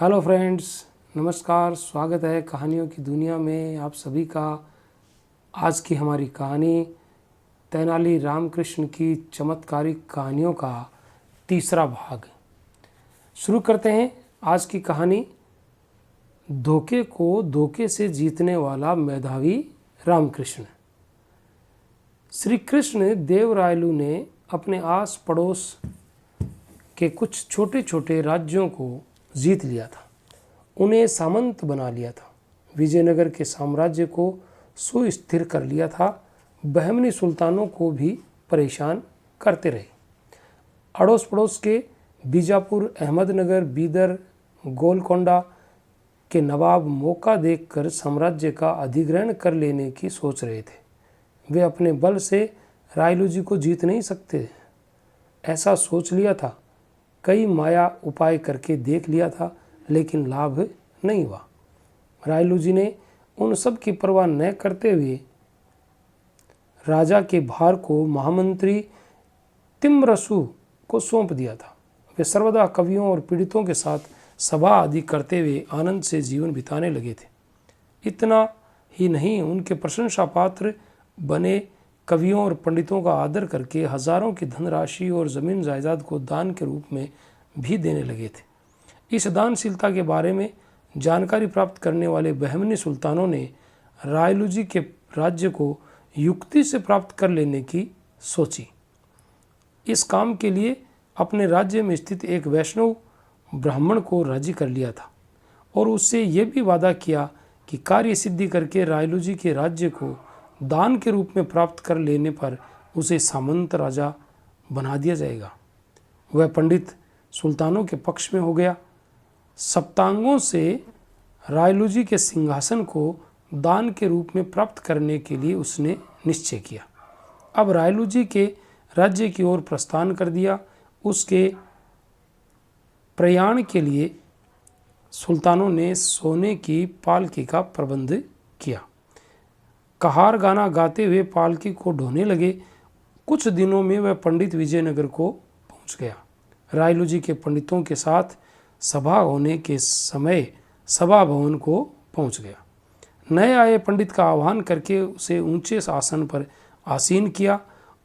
Hello friends, नमस्कार। स्वागत है कहानियों की दुनिया में आप सभी का। आज की हमारी कहानी तेनाली रामकृष्ण की चमत्कारिक कहानियों का तीसरा भाग। शुरू करते हैं आज की कहानी। धोखे को धोखे से जीतने वाला मेधावी रामकृष्ण। श्री कृष्ण देवरायलु ने अपने आस पड़ोस के कुछ छोटे छोटे राज्यों को जीत लिया था, उन्हें सामंत बना लिया था, विजयनगर के साम्राज्य को सुस्थिर कर लिया था, बहमनी सुल्तानों को भी परेशान करते रहे। अड़ोस पड़ोस के बीजापुर, अहमदनगर, बीदर, गोलकोंडा के नवाब मौका देखकर साम्राज्य का अधिग्रहण कर लेने की सोच रहे थे। वे अपने बल से रायलू जी को जीत नहीं सकते, ऐसा सोच लिया था। कई माया उपाय करके देख लिया था, लेकिन लाभ नहीं हुआ। रायलू जी ने उन सब की परवाह न करते हुए राजा के भार को महामंत्री तिम्रसु को सौंप दिया था। वे सर्वदा कवियों और पीड़ितों के साथ सभा आदि करते हुए आनंद से जीवन बिताने लगे थे। इतना ही नहीं, उनके प्रशंसा पात्र बने कवियों और पंडितों का आदर करके हजारों की धनराशि और जमीन जायदाद को दान के रूप में भी देने लगे थे। इस दानशीलता के बारे में जानकारी प्राप्त करने वाले बहमनी सुल्तानों ने रायलू जी के राज्य को युक्ति से प्राप्त कर लेने की सोची। इस काम के लिए अपने राज्य में स्थित एक वैष्णव ब्राह्मण को राजी कर लिया था और उससे यह भी वादा किया कि कार्य सिद्धि करके रायलू जी के राज्य को दान के रूप में प्राप्त कर लेने पर उसे सामंत राजा बना दिया जाएगा। वह पंडित सुल्तानों के पक्ष में हो गया। सप्तांगों से रायलू जी के सिंहासन को दान के रूप में प्राप्त करने के लिए उसने निश्चय किया। अब रायलू जी के राज्य की ओर प्रस्थान कर दिया। उसके प्रयाण के लिए सुल्तानों ने सोने की पालकी का प्रबंध किया। कहार गाना गाते हुए पालकी को ढोने लगे। कुछ दिनों में वह पंडित विजयनगर को पहुंच गया। रायलू जी के पंडितों के साथ सभा होने के समय सभा भवन को पहुंच गया। नए आए पंडित का आह्वान करके उसे ऊंचे आसन पर आसीन किया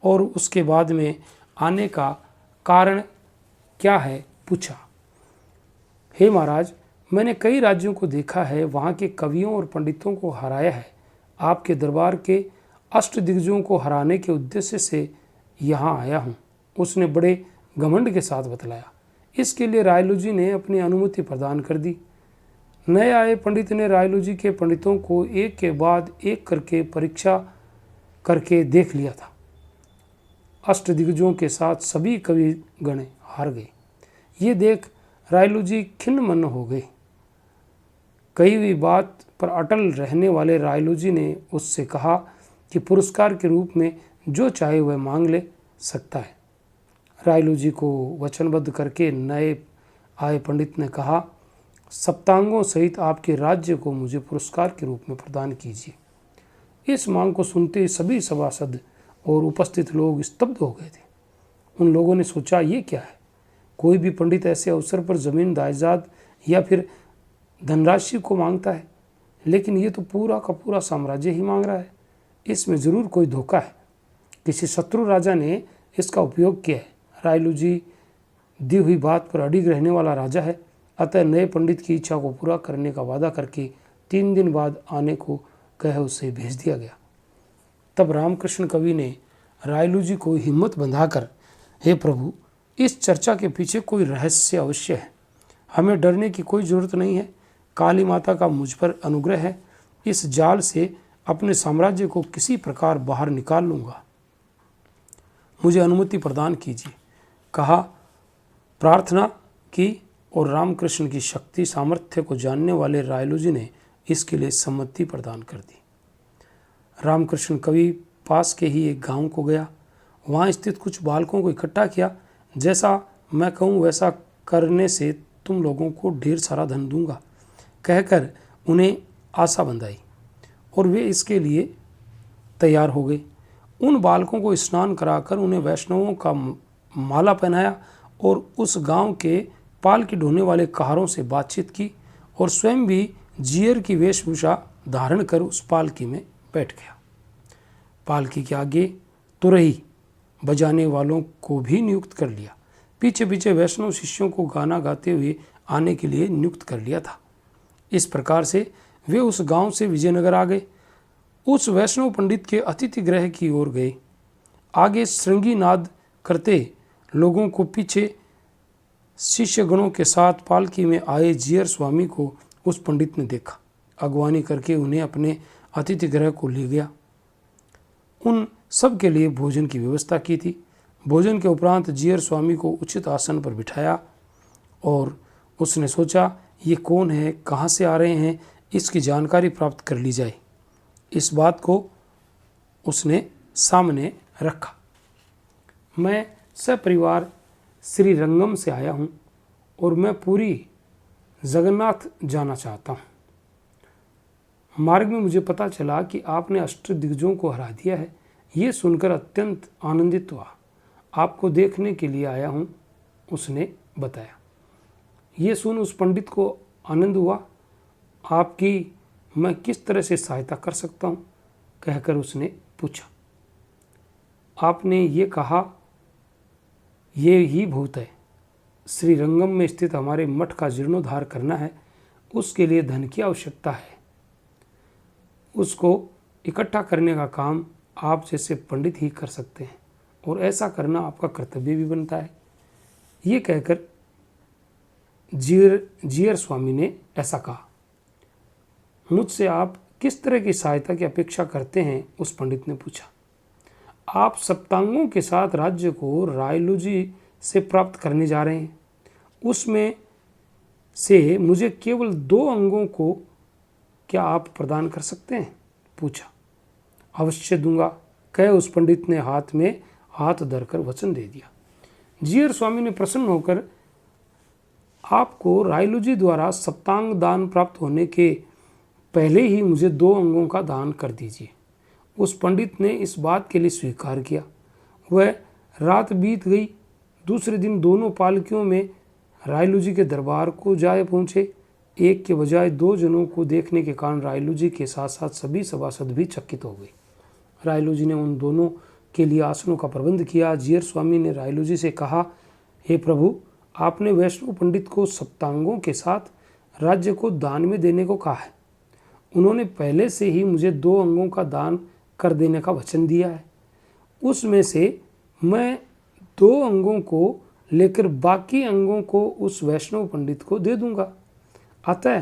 और उसके बाद में आने का कारण क्या है पूछा। हे महाराज, मैंने कई राज्यों को देखा है, वहाँ के कवियों और पंडितों को हराया है। आपके दरबार के अष्टदिग्गजों को हराने के उद्देश्य से यहाँ आया हूँ, उसने बड़े घमंड के साथ बतलाया। इसके लिए रायलू जी ने अपनी अनुमति प्रदान कर दी। नए आए पंडित ने रायलू जी के पंडितों को एक के बाद एक करके परीक्षा करके देख लिया था। अष्टदिग्गजों के साथ सभी कवि गण हार गए। ये देख रायलू जी खिन्न मन हो गए। कई हुई बात पर अटल रहने वाले रायलू जी ने उससे कहा कि पुरस्कार के रूप में जो चाहे वह मांग ले सकता है। रायलू जी को वचनबद्ध करके नए आए पंडित ने कहा, सप्तांगों सहित आपके राज्य को मुझे पुरस्कार के रूप में प्रदान कीजिए। इस मांग को सुनते सभी सभासद और उपस्थित लोग स्तब्ध हो गए थे। उन लोगों ने सोचा, ये क्या है? कोई भी पंडित ऐसे अवसर पर जमीन जायदाद या फिर धनराशि को मांगता है, लेकिन ये तो पूरा का पूरा साम्राज्य ही मांग रहा है। इसमें जरूर कोई धोखा है। किसी शत्रु राजा ने इसका उपयोग किया है। रायलू जी दी हुई बात पर अडिग रहने वाला राजा है, अतः नए पंडित की इच्छा को पूरा करने का वादा करके 3 दिन बाद आने को कह उसे भेज दिया गया। तब रामकृष्ण कवि ने रायलू जी को हिम्मत बंधाकर, हे प्रभु, इस चर्चा के पीछे कोई रहस्य अवश्य है। हमें डरने की कोई जरूरत नहीं है। काली माता का मुझ पर अनुग्रह है। इस जाल से अपने साम्राज्य को किसी प्रकार बाहर निकाल लूँगा। मुझे अनुमति प्रदान कीजिए। कहा, प्रार्थना की और रामकृष्ण की शक्ति सामर्थ्य को जानने वाले रायलू जी ने इसके लिए सम्मति प्रदान कर दी। रामकृष्ण कवि पास के ही एक गांव को गया। वहाँ स्थित कुछ बालकों को इकट्ठा किया। जैसा मैं कहूँ वैसा करने से तुम लोगों को ढेर सारा धन दूंगा, कहकर उन्हें आशा बंधाई और वे इसके लिए तैयार हो गए। उन बालकों को स्नान कराकर उन्हें वैष्णवों का माला पहनाया और उस गांव के पालकी ढोने वाले कहारों से बातचीत की और स्वयं भी जियर की वेशभूषा धारण कर उस पालकी में बैठ गया। पालकी के आगे तुरही बजाने वालों को भी नियुक्त कर लिया। पीछे पीछे वैष्णव शिष्यों को गाना गाते हुए आने के लिए नियुक्त कर लिया था। इस प्रकार से वे उस गांव से विजयनगर आ गए। उस वैष्णव पंडित के अतिथि गृह की ओर गए। आगे श्रृंगी नाद करते लोगों को पीछे शिष्यगणों के साथ पालकी में आए जियर स्वामी को उस पंडित ने देखा। अगवानी करके उन्हें अपने अतिथि गृह को ले गया। उन सब के लिए भोजन की व्यवस्था की थी। भोजन के उपरांत जियर स्वामी को उचित आसन पर बिठाया और उसने सोचा ये कौन है, कहाँ से आ रहे हैं, इसकी जानकारी प्राप्त कर ली जाए। इस बात को उसने सामने रखा। मैं सपरिवार श्रीरंगम से आया हूँ और मैं पूरी जगन्नाथ जाना चाहता हूँ। मार्ग में मुझे पता चला कि आपने अष्टदिग्गजों को हरा दिया है। ये सुनकर अत्यंत आनंदित हुआ। आपको देखने के लिए आया हूँ, उसने बताया। ये सुन उस पंडित को आनंद हुआ। आपकी मैं किस तरह से सहायता कर सकता हूँ, कहकर उसने पूछा। आपने ये कहा ये ही भूत है। श्रीरंगम में स्थित हमारे मठ का जीर्णोद्धार करना है, उसके लिए धन की आवश्यकता है। उसको इकट्ठा करने का काम आप जैसे पंडित ही कर सकते हैं और ऐसा करना आपका कर्तव्य भी बनता है। ये कहकर जियर स्वामी ने ऐसा कहा। मुझसे आप किस तरह की सहायता की अपेक्षा करते हैं, उस पंडित ने पूछा। आप सप्तांगों के साथ राज्य को रायलूजी से प्राप्त करने जा रहे हैं। उसमें से मुझे केवल 2 अंगों को क्या आप प्रदान कर सकते हैं, पूछा। अवश्य दूंगा, कह उस पंडित ने हाथ में हाथ धरकर वचन दे दिया। जियर स्वामी ने प्रसन्न होकर आपको रायलूजी द्वारा सप्तांग दान प्राप्त होने के पहले ही मुझे 2 अंगों का दान कर दीजिए। उस पंडित ने इस बात के लिए स्वीकार किया। वह रात बीत गई। दूसरे दिन दोनों पालकियों में रायलूजी के दरबार को जाए पहुँचे। एक के बजाय 2 जनों को देखने के कारण रायलूजी के साथ साथ सभी सभासद भी चकित हो गए। रायलूजी ने उन दोनों के लिए आसनों का प्रबंध किया। जियर स्वामी ने रायलूजी से कहा, हे प्रभु, आपने वैष्णव पंडित को सप्तांगों के साथ राज्य को दान में देने को कहा है। उन्होंने पहले से ही मुझे 2 अंगों का दान कर देने का वचन दिया है। उसमें से मैं 2 अंगों को लेकर बाकी अंगों को उस वैष्णव पंडित को दे दूंगा। अतः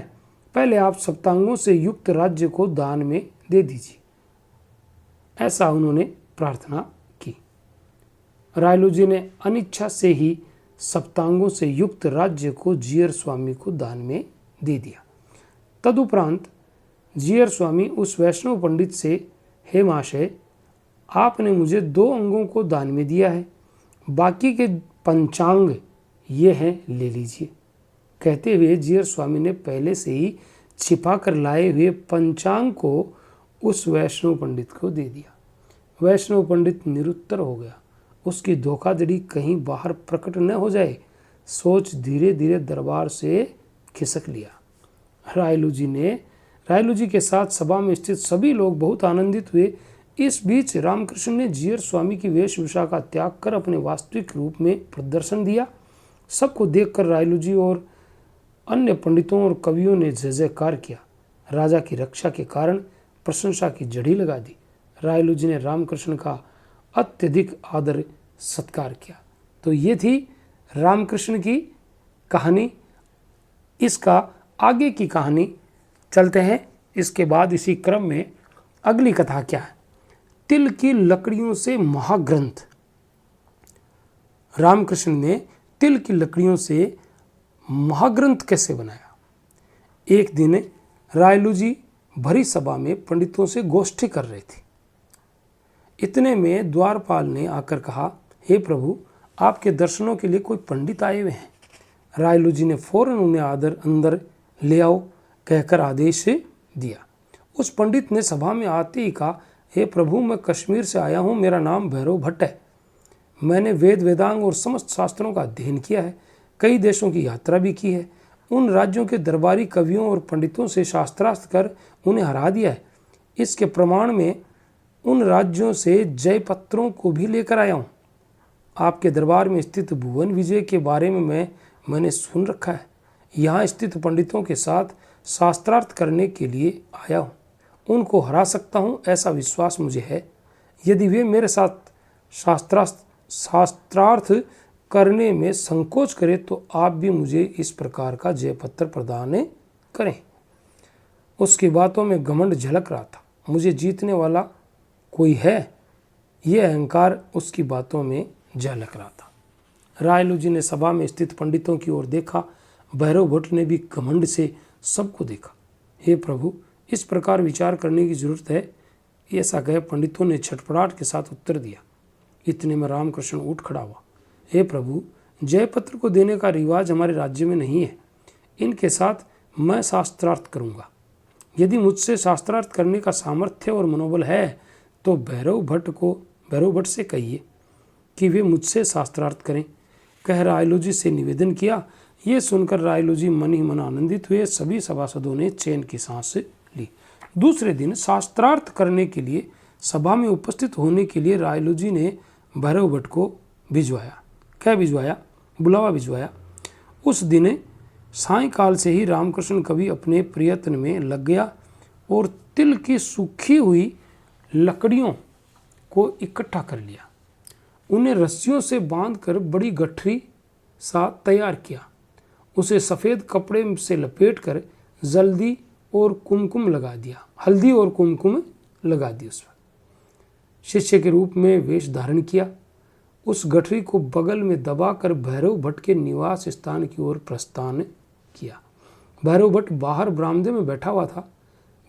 पहले आप सप्तांगों से युक्त राज्य को दान में दे दीजिए। ऐसा उन्होंने प्रार्थना की। रायलूजी ने अनिच्छा से ही सप्तांगों से युक्त राज्य को जियर स्वामी को दान में दे दिया। तदुपरांत जियर स्वामी उस वैष्णव पंडित से, हे महाशय, आपने मुझे 2 अंगों को दान में दिया है, बाकी के पंचांग ये हैं, ले लीजिए। कहते हुए जियर स्वामी ने पहले से ही छिपा कर लाए हुए पंचांग को उस वैष्णव पंडित को दे दिया। वैष्णव पंडित निरुत्तर हो गया। उसकी धोखाधड़ी कहीं बाहर प्रकट न हो जाए, सोच धीरे धीरे दरबार से खिसक लिया। रायलूजी के साथ सभा में स्थित सभी लोग बहुत आनंदित हुए। इस बीच रामकृष्ण ने जियर स्वामी की वेशभूषा का त्याग कर अपने वास्तविक रूप में प्रदर्शन दिया। सबको देखकर रायलूजी और अन्य पंडितों और कवियों ने जय जयकार किया। राजा की रक्षा के कारण प्रशंसा की जड़ी लगा दी। रायलूजी ने रामकृष्ण का अत्यधिक आदर सत्कार किया। तो ये थी रामकृष्ण की कहानी। इसका आगे की कहानी चलते हैं। इसके बाद इसी क्रम में अगली कथा क्या है, तिल की लकड़ियों से महाग्रंथ। रामकृष्ण ने तिल की लकड़ियों से महाग्रंथ कैसे बनाया। एक दिन रायलूजी भरी सभा में पंडितों से गोष्ठी कर रहे थे। इतने में द्वारपाल ने आकर कहा, हे प्रभु, आपके दर्शनों के लिए कोई पंडित आए हुए हैं। रायलूजी ने फौरन उन्हें अंदर ले आओ कहकर आदेश दिया। उस पंडित ने सभा में आते ही कहा, हे प्रभु, मैं कश्मीर से आया हूँ, मेरा नाम भैरव भट्ट है। मैंने वेद वेदांग और समस्त शास्त्रों का अध्ययन किया है। कई देशों की यात्रा भी की है। उन राज्यों के दरबारी कवियों और पंडितों से शास्त्रार्थ कर उन्हें हरा दिया है। इसके प्रमाण में उन राज्यों से जय पत्रों को भी लेकर आया हूँ। आपके दरबार में स्थित भुवन विजय के बारे में मैंने सुन रखा है। यहाँ स्थित पंडितों के साथ शास्त्रार्थ करने के लिए आया हूँ। उनको हरा सकता हूँ ऐसा विश्वास मुझे है। यदि वे मेरे साथ शास्त्रार्थ करने में संकोच करें तो आप भी मुझे इस प्रकार का जयपत्र प्रदान करें। उसकी बातों में घमंड झलक रहा था। मुझे जीतने वाला कोई है, यह अहंकार उसकी बातों में झलक रहा था। रायलू जी ने सभा में स्थित पंडितों की ओर देखा। भैरव भट्ट ने भी घमंड से सबको देखा। हे प्रभु, इस प्रकार विचार करने की जरूरत है, ऐसा कहे पंडितों ने छटपटाहट के साथ उत्तर दिया। इतने में रामकृष्ण उठ खड़ा हुआ। हे प्रभु, जयपत्र को देने का रिवाज हमारे राज्य में नहीं है। इनके साथ मैं शास्त्रार्थ करूंगा। यदि मुझसे शास्त्रार्थ करने का सामर्थ्य और मनोबल है तो भैरव भट्ट से कहिए कि वे मुझसे शास्त्रार्थ करें। कह रायलू जी से निवेदन किया। ये सुनकर रायलू जी मन ही मन आनंदित हुए। सभी सभासदों ने चैन की सांस ली। दूसरे दिन शास्त्रार्थ करने के लिए सभा में उपस्थित होने के लिए रायलू जी ने भैरव भट्ट को भिजवाया। क्या भिजवाया? बुलावा भिजवाया। उस दिन सायंकाल से ही रामकृष्ण कवि अपने प्रयत्न में लग गया और तिल की सूखी हुई लकड़ियों को इकट्ठा कर लिया। उन्हें रस्सियों से बांधकर बड़ी गठरी सा तैयार किया। उसे सफ़ेद कपड़े से लपेटकर हल्दी और कुमकुम लगा दी उस पर। शिष्य के रूप में वेश धारण किया। उस गठरी को बगल में दबाकर भैरव भट्ट के निवास स्थान की ओर प्रस्थान किया। भैरव भट्ट बाहर बरामदे में बैठा हुआ था।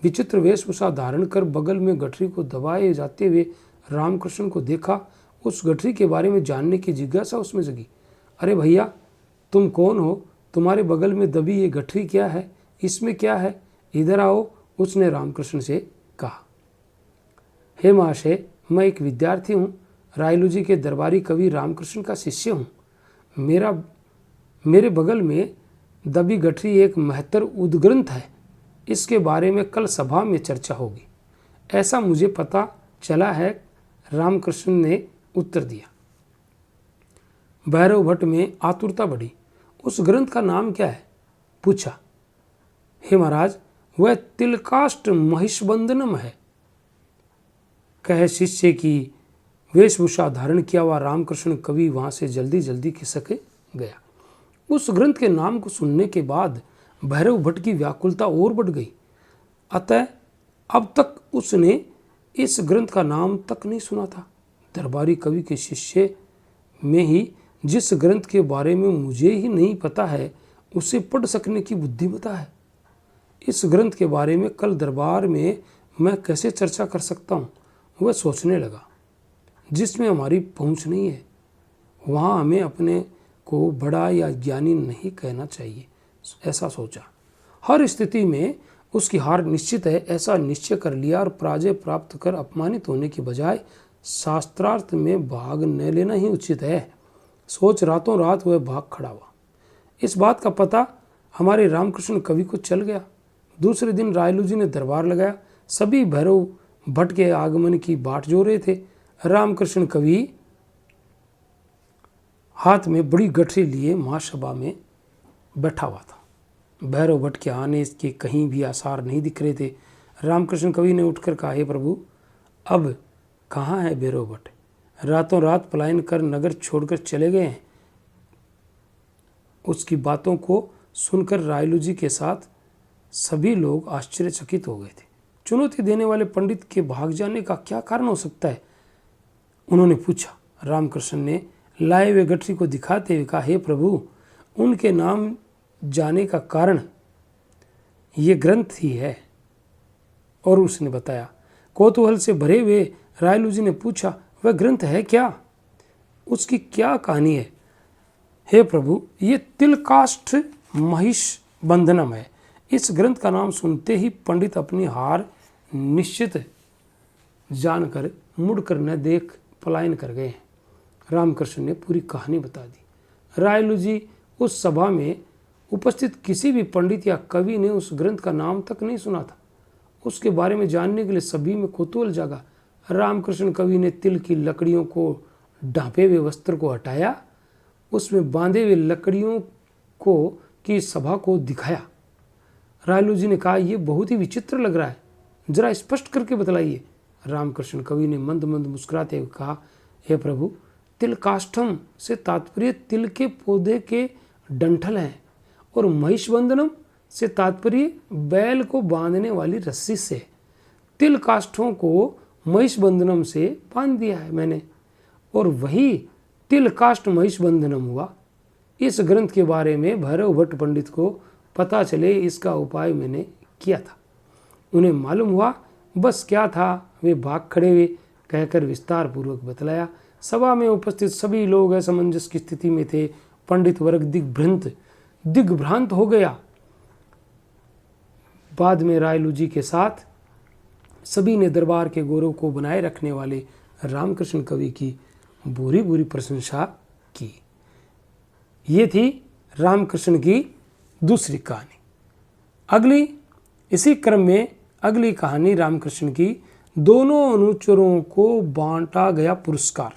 विचित्र वेशभूषा धारण कर बगल में गठरी को दबाए जाते हुए रामकृष्ण को देखा। उस गठरी के बारे में जानने की जिज्ञासा उसमें जगी। अरे भैया, तुम कौन हो? तुम्हारे बगल में दबी ये गठरी क्या है? इसमें क्या है? इधर आओ, उसने रामकृष्ण से कहा। हे महाशय, मैं एक विद्यार्थी हूँ। रायलू जी के दरबारी कवि रामकृष्ण का शिष्य हूँ। मेरे बगल में दबी गठरी एक महत्तर उद्ग्रंथ है। इसके बारे में कल सभा में चर्चा होगी, ऐसा मुझे पता चला है, रामकृष्ण ने उत्तर दिया। भैरव भट्ट में आतुरता बढ़ी। उस ग्रंथ का नाम क्या है? पूछा। हे महाराज, वह तिलकाष्ट महिषबंधनम है। कह शिष्य की वेशभूषा धारण किया हुआ रामकृष्ण कवि वहां से जल्दी जल्दी खिसक गया। उस ग्रंथ के नाम को सुनने के बाद भैरव भट्ट की व्याकुलता और बढ़ गई। अतः अब तक उसने इस ग्रंथ का नाम तक नहीं सुना था। दरबारी कवि के शिष्य में ही जिस ग्रंथ के बारे में मुझे ही नहीं पता है, उसे पढ़ सकने की बुद्धिमता है। इस ग्रंथ के बारे में कल दरबार में मैं कैसे चर्चा कर सकता हूँ, वह सोचने लगा। जिसमें हमारी पहुँच नहीं है, वहाँ हमें अपने को बड़ा या ज्ञानी नहीं कहना चाहिए, ऐसा सोचा। हर स्थिति में उसकी हार निश्चित है, ऐसा निश्चय कर लिया और पराजय प्राप्त कर अपमानित होने के बजाय शास्त्रार्थ में भाग न लेना ही उचित है। सोच रातों रात वह भाग खड़ा हुआ। इस बात का पता हमारे रामकृष्ण कवि को चल गया। दूसरे दिन रायलू जी ने दरबार लगाया। सभी भैरव भट्ट के आगमन की बाट जो रहे थे। रामकृष्ण कवि हाथ में बड़ी गठरी लिए महासभा में बैठा हुआ था। भैरव भट्ट के आने के कहीं भी आसार नहीं दिख रहे थे। रामकृष्ण कवि ने उठकर कहा, हे प्रभु, अब कहाँ है भैरव भट्ट? रातों रात पलायन कर नगर छोड़कर चले गए हैं। उसकी बातों को सुनकर रायलू जी के साथ सभी लोग आश्चर्यचकित हो गए थे। चुनौती देने वाले पंडित के भाग जाने का क्या कारण हो सकता है, उन्होंने पूछा। रामकृष्ण ने लाए हुए गठरी को दिखाते हुए कहा, हे प्रभु, उनके नाम जाने का कारण ये ग्रंथ ही है। और उसने बताया। कौतूहल से भरे हुए रायलू जी ने पूछा, वह ग्रंथ है क्या? उसकी क्या कहानी है? हे प्रभु, ये तिलकाष्ठ महिषबंधनम है। इस ग्रंथ का नाम सुनते ही पंडित अपनी हार निश्चित जानकर मुड़कर न देख पलायन कर गए हैं। रामकृष्ण ने पूरी कहानी बता दी। रायलू जी उस सभा में उपस्थित किसी भी पंडित या कवि ने उस ग्रंथ का नाम तक नहीं सुना था। उसके बारे में जानने के लिए सभी में कौतूहल जागा। रामकृष्ण कवि ने तिल की लकड़ियों को ढांपे हुए वस्त्र को हटाया, उसमें बांधे हुए लकड़ियों को की सभा को दिखाया। रायलू जी ने कहा, यह बहुत ही विचित्र लग रहा है, जरा स्पष्ट करके बतलाइए। रामकृष्ण कवि ने मंद मंद मुस्कुराते हुए कहा, हे प्रभु, तिल काष्ठम से तात्पर्य तिल के पौधे के डंठल हैं और महिषबंधनम से तात्पर्य बैल को बांधने वाली रस्सी से। तिल काष्ठों को महिषबंधनम से बांध दिया है मैंने, और वही तिल काष्ठ महिषबंधनम हुआ। इस ग्रंथ के बारे में भैरव भट्ट पंडित को पता चले, इसका उपाय मैंने किया था। उन्हें मालूम हुआ बस क्या था, वे भाग खड़े हुए, कहकर विस्तार पूर्वक बतलाया। सभा में उपस्थित सभी लोग असमंजस की स्थिति में थे। पंडित वर्ग दिग्भ्रांत हो गया। बाद में रायलू जी के साथ सभी ने दरबार के गौरव को बनाए रखने वाले रामकृष्ण कवि की बुरी बुरी प्रशंसा की। ये थी रामकृष्ण की दूसरी कहानी। इसी क्रम में अगली कहानी रामकृष्ण की दोनों अनुचरों को बांटा गया पुरस्कार।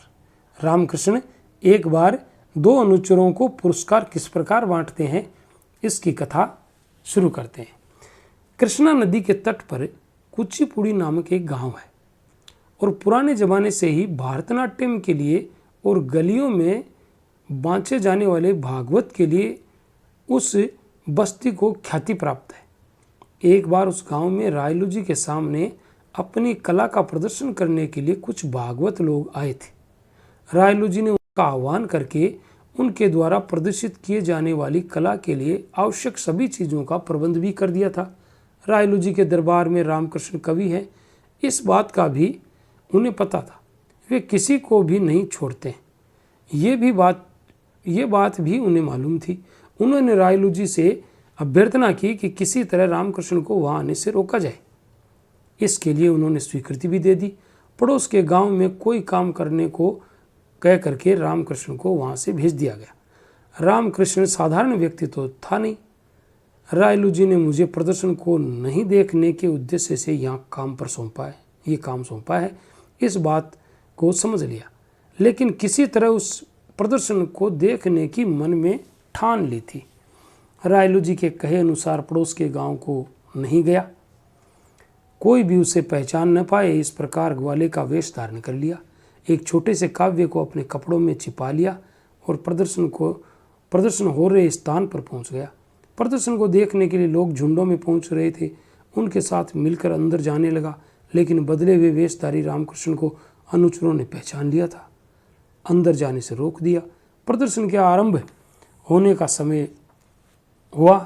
रामकृष्ण एक बार दो अनुचरों को पुरस्कार किस प्रकार बांटते हैं, इसकी कथा शुरू करते हैं। कृष्णा नदी के तट पर कुचिपुड़ी नामक एक गांव है और पुराने जमाने से ही भारतनाट्यम के लिए और गलियों में बांचे जाने वाले भागवत के लिए उस बस्ती को ख्याति प्राप्त है। एक बार उस गांव में रायलू जी के सामने अपनी कला का प्रदर्शन करने के लिए कुछ भागवत लोग आए थे। रायलू जी ने उनका आह्वान करके उनके द्वारा प्रदर्शित किए जाने वाली कला के लिए आवश्यक सभी चीज़ों का प्रबंध भी कर दिया था। रायलू जी के दरबार में रामकृष्ण कवि हैं, इस बात का भी उन्हें पता था। वे किसी को भी नहीं छोड़ते, ये बात भी उन्हें मालूम थी। उन्होंने रायलू जी से अभ्यर्थना की कि किसी तरह रामकृष्ण को वहाँ आने से रोका जाए। इसके लिए उन्होंने स्वीकृति भी दे दी। पड़ोस के गांव में कोई काम करने को कह करके रामकृष्ण को वहाँ से भेज दिया गया। रामकृष्ण साधारण व्यक्ति तो था नहीं। रायलू जी ने मुझे प्रदर्शन को नहीं देखने के उद्देश्य से यहाँ काम सौंपा है, इस बात को समझ लिया, लेकिन किसी तरह उस प्रदर्शन को देखने की मन में ठान ली थी। रायलू जी के कहे अनुसार पड़ोस के गांव को नहीं गया। कोई भी उसे पहचान न पाए, इस प्रकार ग्वाले का वेश धारण कर लिया। एक छोटे से काव्य को अपने कपड़ों में छिपा लिया और प्रदर्शन हो रहे स्थान पर पहुंच गया। प्रदर्शन को देखने के लिए लोग झुंडों में पहुंच रहे थे। उनके साथ मिलकर अंदर जाने लगा, लेकिन बदले हुए वेशधारी रामकृष्ण को अनुचरों ने पहचान लिया था। अंदर जाने से रोक दिया। प्रदर्शन के आरंभ होने का समय हुआ।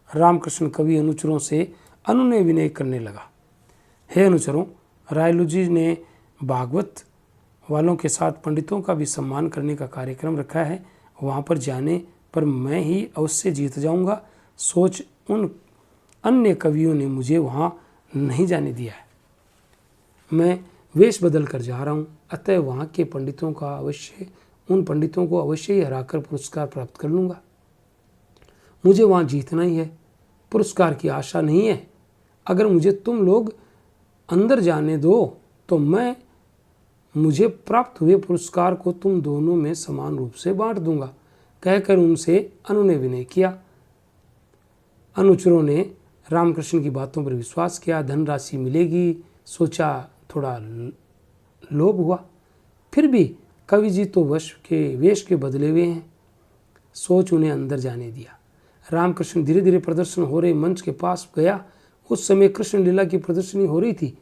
रामकृष्ण कवि अनुचरों से अनुनय विनय करने लगा। हे अनुचरों, रायलू जी ने भागवत वालों के साथ पंडितों का भी सम्मान करने का कार्यक्रम रखा है। वहाँ पर जाने पर मैं ही अवश्य जीत जाऊँगा। सोच उन अन्य कवियों ने मुझे वहाँ नहीं जाने दिया है। मैं वेश बदल कर जा रहा हूँ, अतः वहाँ के उन पंडितों को अवश्य ही हराकर पुरस्कार प्राप्त कर लूँगा। मुझे वहाँ जीतना ही है, पुरस्कार की आशा नहीं है। अगर मुझे तुम लोग अंदर जाने दो तो मैं मुझे प्राप्त हुए पुरस्कार को तुम दोनों में समान रूप से बांट दूंगा, कहकर उनसे अनुनय विनय किया। अनुचरों ने रामकृष्ण की बातों पर विश्वास किया। धनराशि मिलेगी सोचा, थोड़ा लोभ हुआ। फिर भी कवि जी तो वेश के बदले हुए हैं, सोच उन्हें अंदर जाने दिया। रामकृष्ण धीरे धीरे प्रदर्शन हो रहे मंच के पास गया। उस समय कृष्ण लीला की प्रदर्शनी हो रही थी।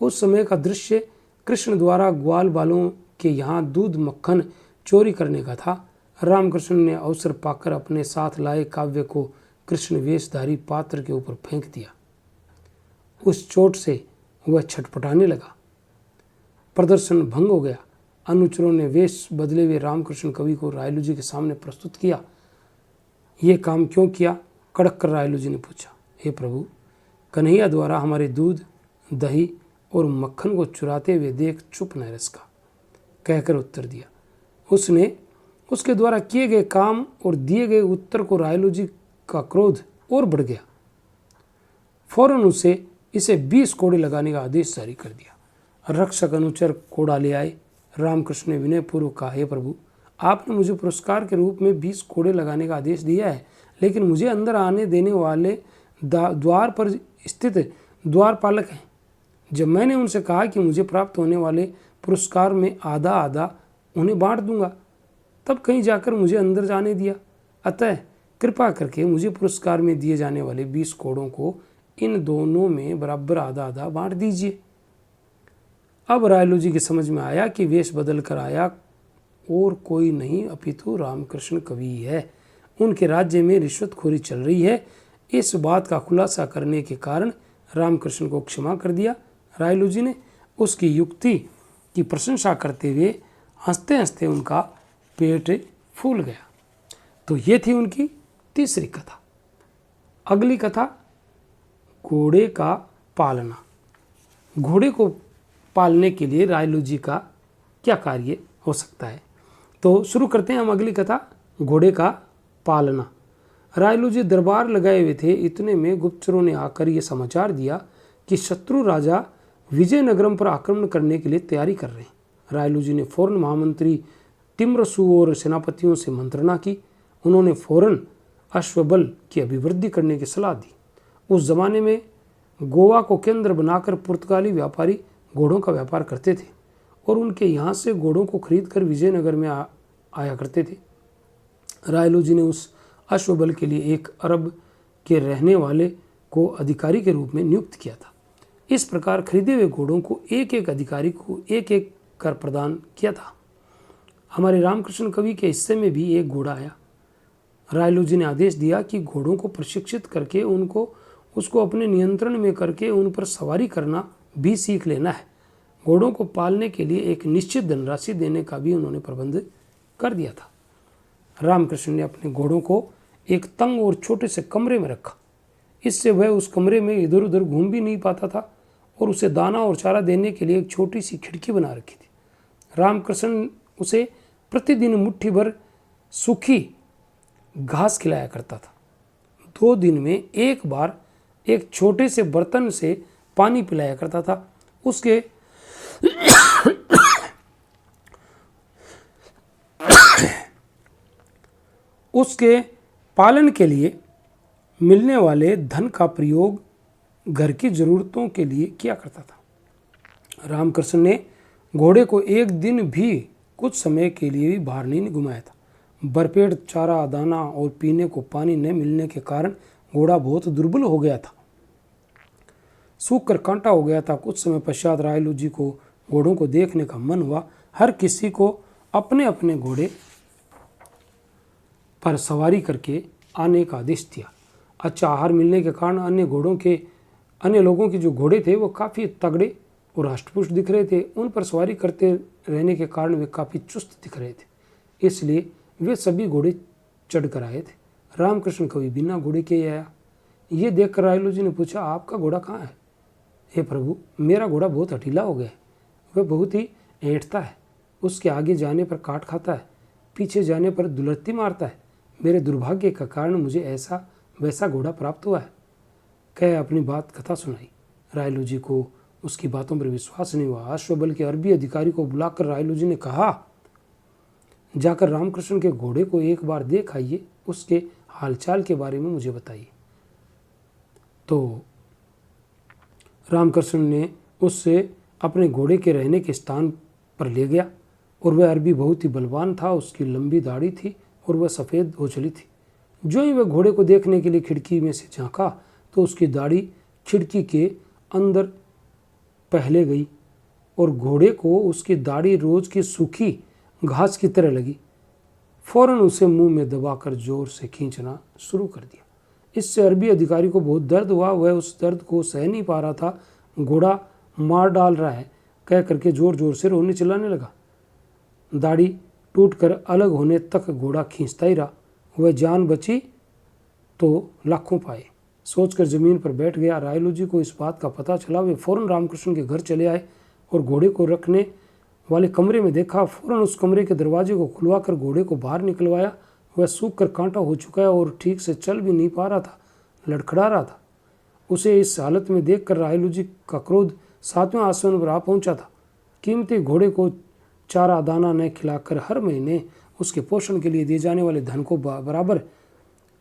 उस समय का दृश्य कृष्ण द्वारा ग्वाल बालों के यहाँ दूध मक्खन चोरी करने का था। रामकृष्ण ने अवसर पाकर अपने साथ लाए काव्य को कृष्ण वेशधारी पात्र के ऊपर फेंक दिया। उस चोट से वह छटपटाने लगा। प्रदर्शन भंग हो गया। अनुचरों ने वेश बदले हुए रामकृष्ण कवि को रायलू जी के सामने प्रस्तुत किया। ये काम क्यों किया? कड़क कर रायलू जी ने पूछा। हे प्रभु, कन्हैया द्वारा हमारे दूध, दही और मक्खन को चुराते हुए देख चुप न रह सका, कहकर उत्तर दिया। उसने उसके द्वारा किए गए काम और दिए गए उत्तर को रायलू जी का क्रोध और बढ़ गया। फौरन उसे इसे 20 कोड़े लगाने का आदेश जारी कर दिया। रक्षक अनुचर कोड़ा ले आए। रामकृष्ण ने विनयपूर्वक कहा, हे प्रभु, आपने मुझे पुरस्कार के रूप में 20 कोड़े लगाने का आदेश दिया है, लेकिन मुझे अंदर आने देने वाले द्वार पर स्थित द्वारपालक हैं। जब मैंने उनसे कहा कि मुझे प्राप्त होने वाले पुरस्कार में आधा आधा उन्हें बांट दूंगा, तब कहीं जाकर मुझे अंदर जाने दिया। अतः कृपा करके मुझे पुरस्कार में दिए जाने वाले 20 कोड़ों को इन दोनों में बराबर आधा आधा बांट दीजिए। अब रायलू जी की समझ में आया कि वेश बदल कर आया और कोई नहीं अपितु रामकृष्ण कवि है। उनके राज्य में रिश्वतखोरी चल रही है। इस बात का खुलासा करने के कारण रामकृष्ण को क्षमा कर दिया। रायलू जी ने उसकी युक्ति की प्रशंसा करते हुए हंसते हंसते उनका पेट फूल गया। तो ये थी उनकी तीसरी कथा। अगली कथा, घोड़े का पालना। घोड़े को पालने के लिए रायलू जी का क्या कार्य हो सकता है, तो शुरू करते हैं हम अगली कथा, घोड़े का पालना। रायलू जी दरबार लगाए हुए थे, इतने में गुप्तचरों ने आकर ये समाचार दिया कि शत्रु राजा विजयनगरम पर आक्रमण करने के लिए तैयारी कर रहे हैं। रायलू जी ने फौरन महामंत्री तिम्रसु और सेनापतियों से मंत्रणा की। उन्होंने फौरन अश्वबल की अभिवृद्धि करने की सलाह दी। उस जमाने में गोवा को केंद्र बनाकर पुर्तगाली व्यापारी घोड़ों का व्यापार करते थे और उनके यहाँ से घोड़ों को खरीदकर विजयनगर में आया करते थे। रायलू जी ने उस अश्वबल के लिए 1 अरब के रहने वाले को अधिकारी के रूप में नियुक्त किया था। इस प्रकार खरीदे हुए घोड़ों को एक एक अधिकारी को एक एक कर प्रदान किया था। हमारे रामकृष्ण कवि के हिस्से में भी एक घोड़ा आया। रायलू जी ने आदेश दिया कि घोड़ों को प्रशिक्षित करके उसको अपने नियंत्रण में करके उन पर सवारी करना भी सीख लेना है। घोड़ों को पालने के लिए एक निश्चित धनराशि देने का भी उन्होंने प्रबंध कर दिया था। रामकृष्ण ने अपने घोड़ों को एक तंग और छोटे से कमरे में रखा। इससे वह उस कमरे में इधर उधर घूम भी नहीं पाता था और उसे दाना और चारा देने के लिए एक छोटी सी खिड़की बना रखी थी। रामकृष्ण उसे प्रतिदिन मुट्ठी भर सूखी घास खिलाया करता था। 2 दिन में एक बार एक छोटे से बर्तन से पानी पिलाया करता था। उसके पालन के लिए मिलने वाले धन का प्रयोग घर की जरूरतों के लिए किया करता था। रामकृष्ण ने घोड़े को एक दिन भी कुछ समय के लिए भी बाहर नहीं घुमाया था। भरपेट चारा, दाना और पीने को पानी न मिलने के कारण घोड़ा बहुत दुर्बल हो गया था, सूख कर कांटा हो गया था। कुछ समय पश्चात रायलू जी को घोड़ों को देखने का मन हुआ। हर किसी को अपने अपने घोड़े पर सवारी करके आने का आदेश दिया। अच्छा आहार मिलने के कारण अन्य लोगों के जो घोड़े थे वो काफ़ी तगड़े और हष्टपुष्ट दिख रहे थे। उन पर सवारी करते रहने के कारण वे काफ़ी चुस्त दिख रहे थे, इसलिए वे सभी घोड़े चढ़ कर आए थे। रामकृष्ण कवि बिना घोड़े के आया। ये देखकर रायलू जी ने पूछा, आपका घोड़ा कहाँ है? हे प्रभु, मेरा घोड़ा बहुत हठीला हो गया है। वह बहुत ही ऐंठता है। उसके आगे जाने पर काट खाता है, पीछे जाने पर दुलत्ती मारता है। मेरे दुर्भाग्य का कारण मुझे ऐसा वैसा घोड़ा प्राप्त हुआ है। कह अपनी बात कथा सुनाई। रायलू जी को उसकी बातों पर विश्वास नहीं हुआ। अश्वबल के अरबी अधिकारी को बुलाकर रायलू जी ने कहा, जाकर रामकृष्ण के घोड़े को एक बार देख आइए, उसके हालचाल के बारे में मुझे बताइए। तो रामकृष्ण ने उससे अपने घोड़े के रहने के स्थान पर ले गया और वह अरबी बहुत ही बलवान था। उसकी लंबी दाढ़ी थी और वह सफ़ेद हो चली थी। जो ही वह घोड़े को देखने के लिए खिड़की में से झांका तो उसकी दाढ़ी खिड़की के अंदर पहले गई और घोड़े को उसकी दाढ़ी रोज की सूखी घास की तरह लगी। फौरन उसे मुंह में दबाकर जोर से खींचना शुरू कर दिया। इससे अरबी अधिकारी को बहुत दर्द हुआ। वह उस दर्द को सह नहीं पा रहा था। घोड़ा मार डाल रहा है कह करके जोर जोर से रोने चिल्लाने लगा। दाढ़ी टूटकर अलग होने तक घोड़ा खींचता ही रहा। वह जान बची तो लाखों पाए सोचकर जमीन पर बैठ गया। रायलू जी को इस बात का पता चला। वे फौरन रामकृष्ण के घर चले आए और घोड़े को रखने वाले कमरे में देखा। फौरन उस कमरे के दरवाजे को खुलवाकर घोड़े को बाहर निकलवाया। वह सूख कर कांटा हो चुका है और ठीक से चल भी नहीं पा रहा था, लड़खड़ा रहा था। उसे इस हालत में देखकर रायलू जी का क्रोध 7वें आसमान पर आ पहुंचा था। कीमती घोड़े को चारा दाना न खिलाकर हर महीने उसके पोषण के लिए दिए जाने वाले धन को बराबर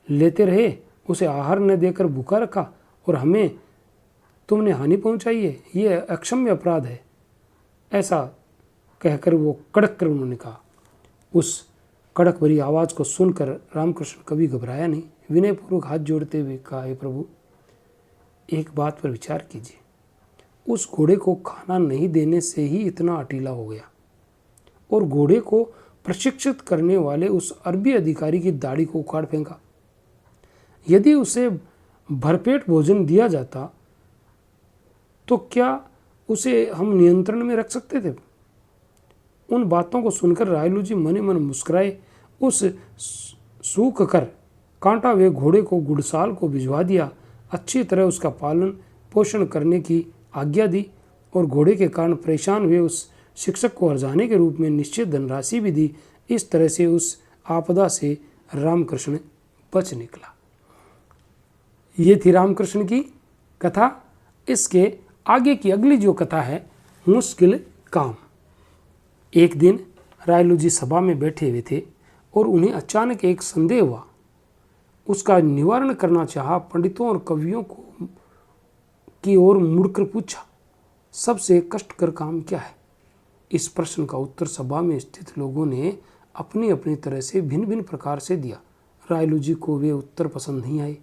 लेते रहे, उसे आहार न देकर भूखा रखा और हमें तुमने हानि पहुंचाई है, ये अक्षम्य अपराध है। ऐसा कहकर वो कड़क कर उन्होंने कहा। उस कड़क भरी आवाज़ को सुनकर रामकृष्ण कभी घबराया नहीं। विनयपूर्वक हाथ जोड़ते हुए कहा, हे प्रभु, एक बात पर विचार कीजिए। उस घोड़े को खाना नहीं देने से ही इतना अटीला हो गया और घोड़े को प्रशिक्षित करने वाले उस अरबी अधिकारी की दाढ़ी को उखाड़ फेंका। यदि उसे भरपेट भोजन दिया जाता तो क्या उसे हम नियंत्रण में रख सकते थे? उन बातों को सुनकर रायलू जी मने मन मुस्कुराए। उस सूख कर कांटा हुए घोड़े को गुड़साल को भिजवा दिया, अच्छी तरह उसका पालन पोषण करने की आज्ञा दी और घोड़े के कारण परेशान हुए उस शिक्षक को हर्जाने के रूप में निश्चित धनराशि भी दी। इस तरह से उस आपदा से रामकृष्ण बच निकला। ये थी रामकृष्ण की कथा। इसके आगे की अगली जो कथा है, मुश्किल काम। एक दिन रायलू जी सभा में बैठे हुए थे और उन्हें अचानक एक संदेह हुआ। उसका निवारण करना चाहा। पंडितों और कवियों को की ओर मुड़कर पूछा, सबसे कष्टकर काम क्या है? इस प्रश्न का उत्तर सभा में स्थित लोगों ने अपनी अपनी तरह से भिन्न भिन्न प्रकार से दिया। रायलू जी को वे उत्तर पसंद नहीं आए।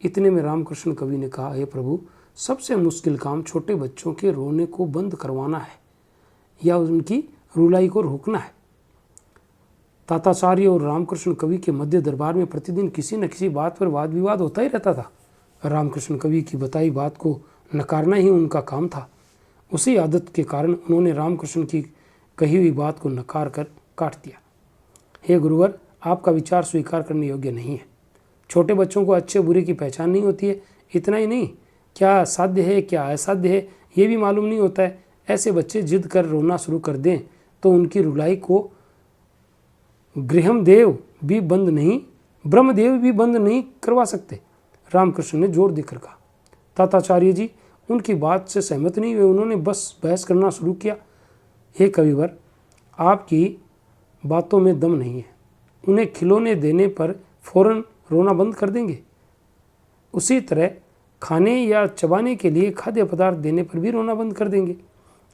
इतने में रामकृष्ण कवि ने कहा, हे प्रभु, सबसे मुश्किल काम छोटे बच्चों के रोने को बंद करवाना है या उनकी रुलाई को रोकना है। ताताचार्य और रामकृष्ण कवि के मध्य दरबार में प्रतिदिन किसी न किसी बात पर वाद विवाद होता ही रहता था। रामकृष्ण कवि की बताई बात को नकारना ही उनका काम था। उसी आदत के कारण उन्होंने रामकृष्ण की कही हुई बात को नकार कर काट दिया। हे गुरुवर, आपका विचार स्वीकार करने योग्य नहीं है। छोटे बच्चों को अच्छे बुरे की पहचान नहीं होती है। इतना ही नहीं, क्या साध्य है क्या असाध्य है ये भी मालूम नहीं होता है। ऐसे बच्चे जिद कर रोना शुरू कर दें तो उनकी रुलाई को ब्रह्मदेव भी बंद नहीं करवा सकते। रामकृष्ण ने जोर देकर कहा। ताताचार्य जी उनकी बात से सहमत नहीं हुए। उन्होंने बस बहस करना शुरू किया। हे कविवर, आपकी बातों में दम नहीं है। उन्हें खिलौने देने पर फौरन रोना बंद कर देंगे, उसी तरह खाने या चबाने के लिए खाद्य पदार्थ देने पर भी रोना बंद कर देंगे।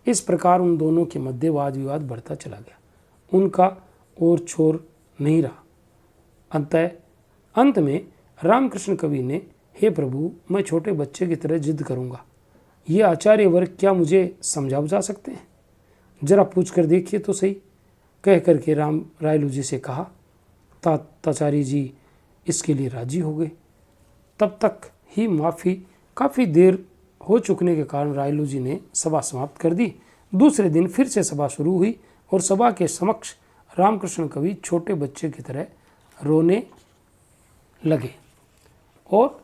इस प्रकार उन दोनों के मध्य वाद विवाद बढ़ता चला गया। उनका और छोर नहीं रहा। अंत में रामकृष्ण कवि ने, हे प्रभु, मैं छोटे बच्चे की तरह जिद करूंगा। ये आचार्य वर्ग क्या मुझे समझा बुझा सकते हैं? जरा पूछ कर देखिए तो सही, कह करके रायलू जी से कहा। ताताचार्य जी इसके लिए राजी हो गए। तब तक ही काफ़ी देर हो चुकने के कारण रायलू जी ने सभा समाप्त कर दी। दूसरे दिन फिर से सभा शुरू हुई और सभा के समक्ष रामकृष्ण कवि छोटे बच्चे की तरह रोने लगे और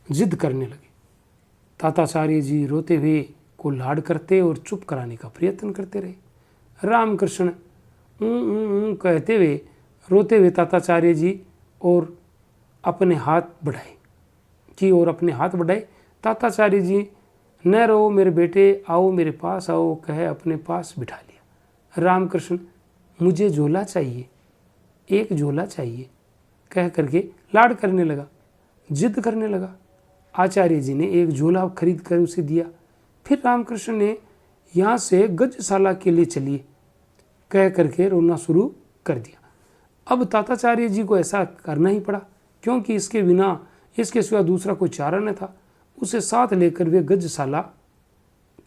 जिद करने लगे। ताताचार्य जी रोते हुए को लाड करते और चुप कराने का प्रयत्न करते रहे। रामकृष्ण कहते हुए रोते हुए ताताचार्य जी और अपने हाथ बढ़ाए। ताताचार्य जी, न रो मेरे बेटे, आओ मेरे पास आओ, कहे अपने पास बिठा लिया। रामकृष्ण, मुझे झोला चाहिए, एक झोला चाहिए, कह करके लाड करने लगा, जिद करने लगा। आचार्य जी ने एक झोला खरीद कर उसे दिया। फिर रामकृष्ण ने यहाँ से गजशाला के लिए चलिए, कह करके रोना शुरू कर दिया। अब ताताचार्य जी को ऐसा करना ही पड़ा, क्योंकि इसके सिवा दूसरा कोई चारा न था। उसे साथ लेकर वे गजशाला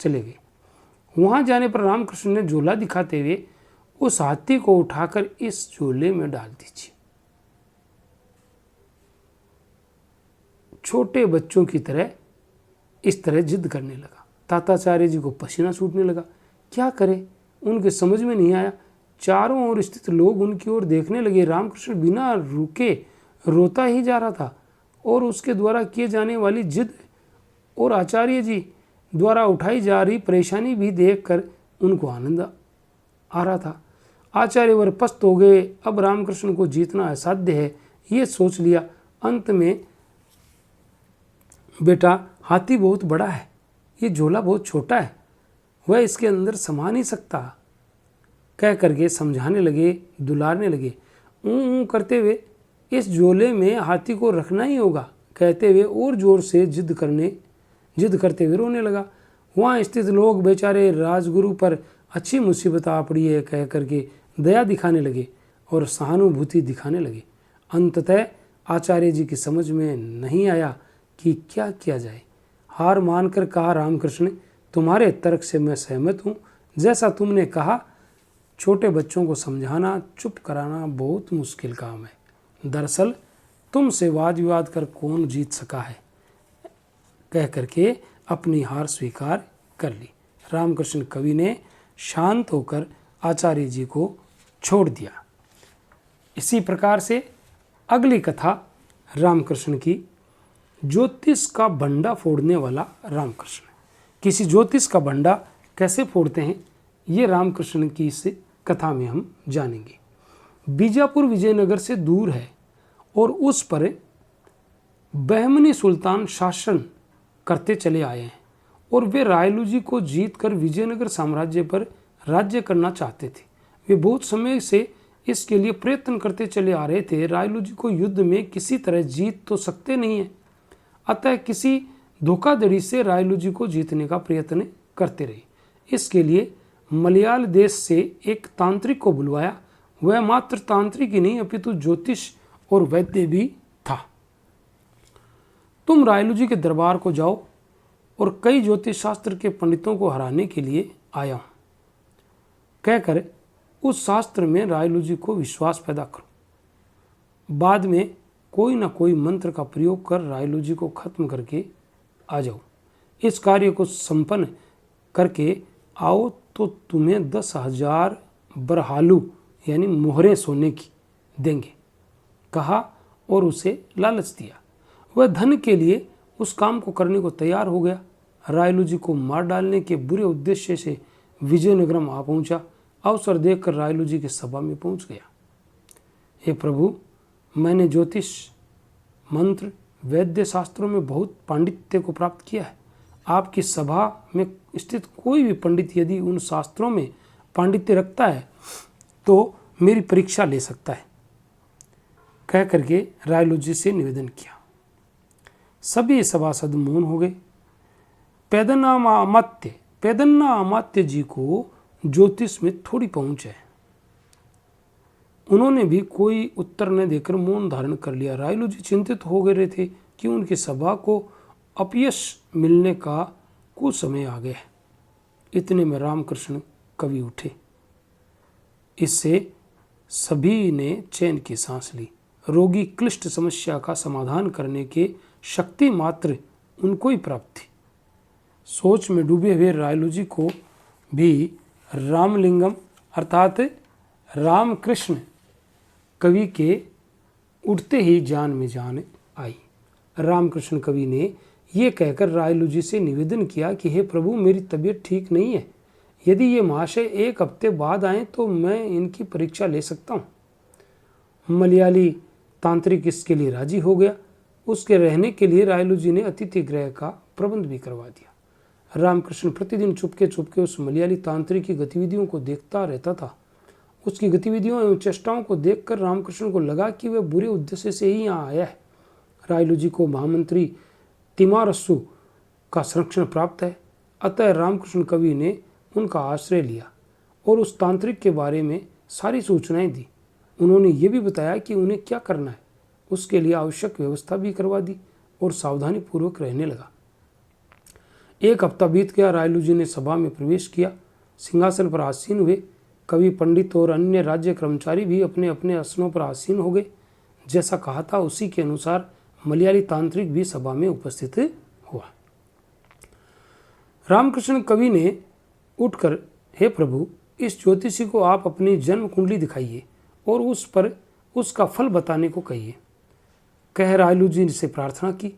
चले गए। वहां जाने पर रामकृष्ण ने झोला दिखाते हुए, उस हाथी को उठाकर इस झोले में डाल दीजिए। छोटे बच्चों की तरह इस तरह जिद करने लगा। ताताचार्य जी को पसीना छूटने लगा। क्या करे, उनके समझ में नहीं आया। चारों ओर स्थित लोग उनकी ओर देखने लगे। रामकृष्ण बिना रुके रोता ही जा रहा था और उसके द्वारा किए जाने वाली जिद और आचार्य जी द्वारा उठाई जा रही परेशानी भी देखकर उनको आनंद आ रहा था। आचार्यवर पस्त हो गए। अब रामकृष्ण को जीतना असाध्य है, ये सोच लिया। अंत में, बेटा, हाथी बहुत बड़ा है, ये झोला बहुत छोटा है, वह इसके अंदर समा नहीं सकता, कह करके समझाने लगे, दुलारने लगे। ऊँ करते हुए इस झोले में हाथी को रखना ही होगा, कहते हुए और जोर से जिद करते हुए रोने लगा। वहाँ स्थित लोग बेचारे राजगुरु पर अच्छी मुसीबत आ पड़ी है कह करके दया दिखाने लगे और सहानुभूति दिखाने लगे। अंततः आचार्य जी की समझ में नहीं आया कि क्या किया जाए। हार मानकर कहा, रामकृष्ण, तुम्हारे तर्क से मैं सहमत हूँ। जैसा तुमने कहा, छोटे बच्चों को समझाना, चुप कराना बहुत मुश्किल काम है। दरअसल तुमसे वाद विवाद कर कौन जीत सका है, कह करके अपनी हार स्वीकार कर ली। रामकृष्ण कवि ने शांत होकर आचार्य जी को छोड़ दिया। इसी प्रकार से अगली कथा रामकृष्ण की, ज्योतिष का भंडा फोड़ने वाला रामकृष्ण। किसी ज्योतिष का भंडा कैसे फोड़ते हैं, ये रामकृष्ण की इस कथा में हम जानेंगे। बीजापुर विजयनगर से दूर है और उस पर बहमनी सुल्तान शासन करते चले आए हैं और वे रायलू जी को जीतकर विजयनगर साम्राज्य पर राज्य करना चाहते थे। वे बहुत समय से इसके लिए प्रयत्न करते चले आ रहे थे। रायलू जी को युद्ध में किसी तरह जीत तो सकते नहीं है, अतः किसी धोखाधड़ी से रायलू जी को जीतने का प्रयत्न करते रहे। इसके लिए मलयाल देश से एक तांत्रिक को बुलवाया। वह मात्र तांत्रिक ही नहीं अपितु ज्योतिष और वैद्य भी था। तुम रायलू जी के दरबार को जाओ और कई ज्योतिष शास्त्र के पंडितों को हराने के लिए आया हूं, कहकर उस शास्त्र में रायलू जी को विश्वास पैदा करो। बाद में कोई ना कोई मंत्र का प्रयोग कर रायलू जी को खत्म करके आ जाओ। इस कार्य को संपन्न करके आओ तो तुम्हें 10,000 बरहालू यानी मोहरें सोने की देंगे, कहा और उसे लालच दिया। वह धन के लिए उस काम को करने को तैयार हो गया। रायलू जी को मार डालने के बुरे उद्देश्य से विजयनगरम आ पहुंचा। अवसर देखकर रायलू जी की सभा में पहुंच गया। हे प्रभु, मैंने ज्योतिष, मंत्र, वैद्य शास्त्रों में बहुत पांडित्य को प्राप्त किया है। आपकी सभा में स्थित कोई भी पंडित यदि उन शास्त्रों में पांडित्य रखता है तो मेरी परीक्षा ले सकता है, कह करके रायलू जी से निवेदन किया। सभी सभासद मौन हो गए। पैदन्ना अमात्य जी को ज्योतिष में थोड़ी पहुंच है। उन्होंने भी कोई उत्तर न देकर मौन धारण कर लिया। रायलू जी चिंतित हो गए थे कि उनकी सभा को अपयश मिलने का कुछ समय आ गया है। इतने में रामकृष्ण कवि उठे। इससे सभी ने चैन की सांस ली। रोगी क्लिष्ट समस्या का समाधान करने के शक्ति मात्र उनको ही प्राप्त थी। सोच में डूबे हुए रायलू जी को भी रामलिंगम अर्थात रामकृष्ण कवि के उठते ही जान में जान आई। रामकृष्ण कवि ने ये कहकर रायलू जी से निवेदन किया कि हे प्रभु, मेरी तबीयत ठीक नहीं है। यदि ये महाशय 1 हफ्ते बाद आए तो मैं इनकी परीक्षा ले सकता हूँ। मलयाली तांत्रिक इसके लिए राजी हो गया। उसके रहने के लिए रायलू जी ने अतिथि गृह का प्रबंध भी करवा दिया। रामकृष्ण प्रतिदिन चुपके चुपके उस मलयाली तांत्रिक की गतिविधियों को देखता रहता था। उसकी गतिविधियों एवं चेष्टाओं को देखकर रामकृष्ण को लगा कि वह बुरे उद्देश्य से ही यहाँ आया है। रायलू जी को महामंत्री तिमारसु का संरक्षण प्राप्त है, अतः रामकृष्ण कवि ने उनका आश्रय लिया और उस तांत्रिक के बारे में सारी सूचनाएं दी। उन्होंने ये भी बताया कि उन्हें क्या करना है, उसके लिए आवश्यक व्यवस्था भी करवा दी और सावधानी पूर्वक रहने लगा। 1 हफ्ता बीत गया। रायलू जी ने सभा में प्रवेश किया, सिंहासन पर आसीन हुए। कवि, पंडित और अन्य राज्य कर्मचारी भी अपने अपने आसनों पर आसीन हो गए। जैसा कहा था उसी के अनुसार मलयाली तांत्रिक भी सभा में उपस्थित हुआ। रामकृष्ण कवि ने उठकर, हे प्रभु, इस ज्योतिषी को आप अपनी जन्म कुंडली दिखाइए और उस पर उसका फल बताने को कहिए, कह रायलू जी से प्रार्थना की।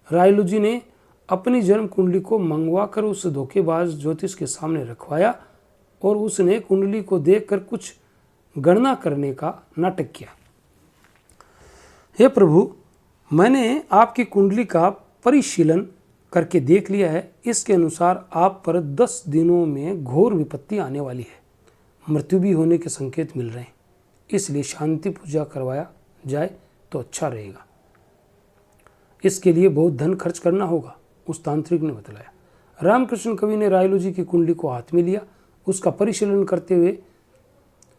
रायलू जी ने अपनी जन्म कुंडली को मंगवाकर उस धोखेबाज ज्योतिष के सामने रखवाया और उसने कुंडली को देखकर कुछ गणना करने का नाटक किया। हे प्रभु, मैंने आपकी कुंडली का परिशीलन करके देख लिया है। इसके अनुसार आप पर 10 दिनों में घोर विपत्ति आने वाली है, मृत्यु भी होने के संकेत मिल रहे हैं, इसलिए शांति पूजा करवाया जाए तो अच्छा रहेगा। इसके लिए बहुत धन खर्च करना होगा, उस तांत्रिक ने बतलाया। रामकृष्ण कवि ने रायलू जी की कुंडली को हाथ में लिया, उसका परिशीलन करते हुए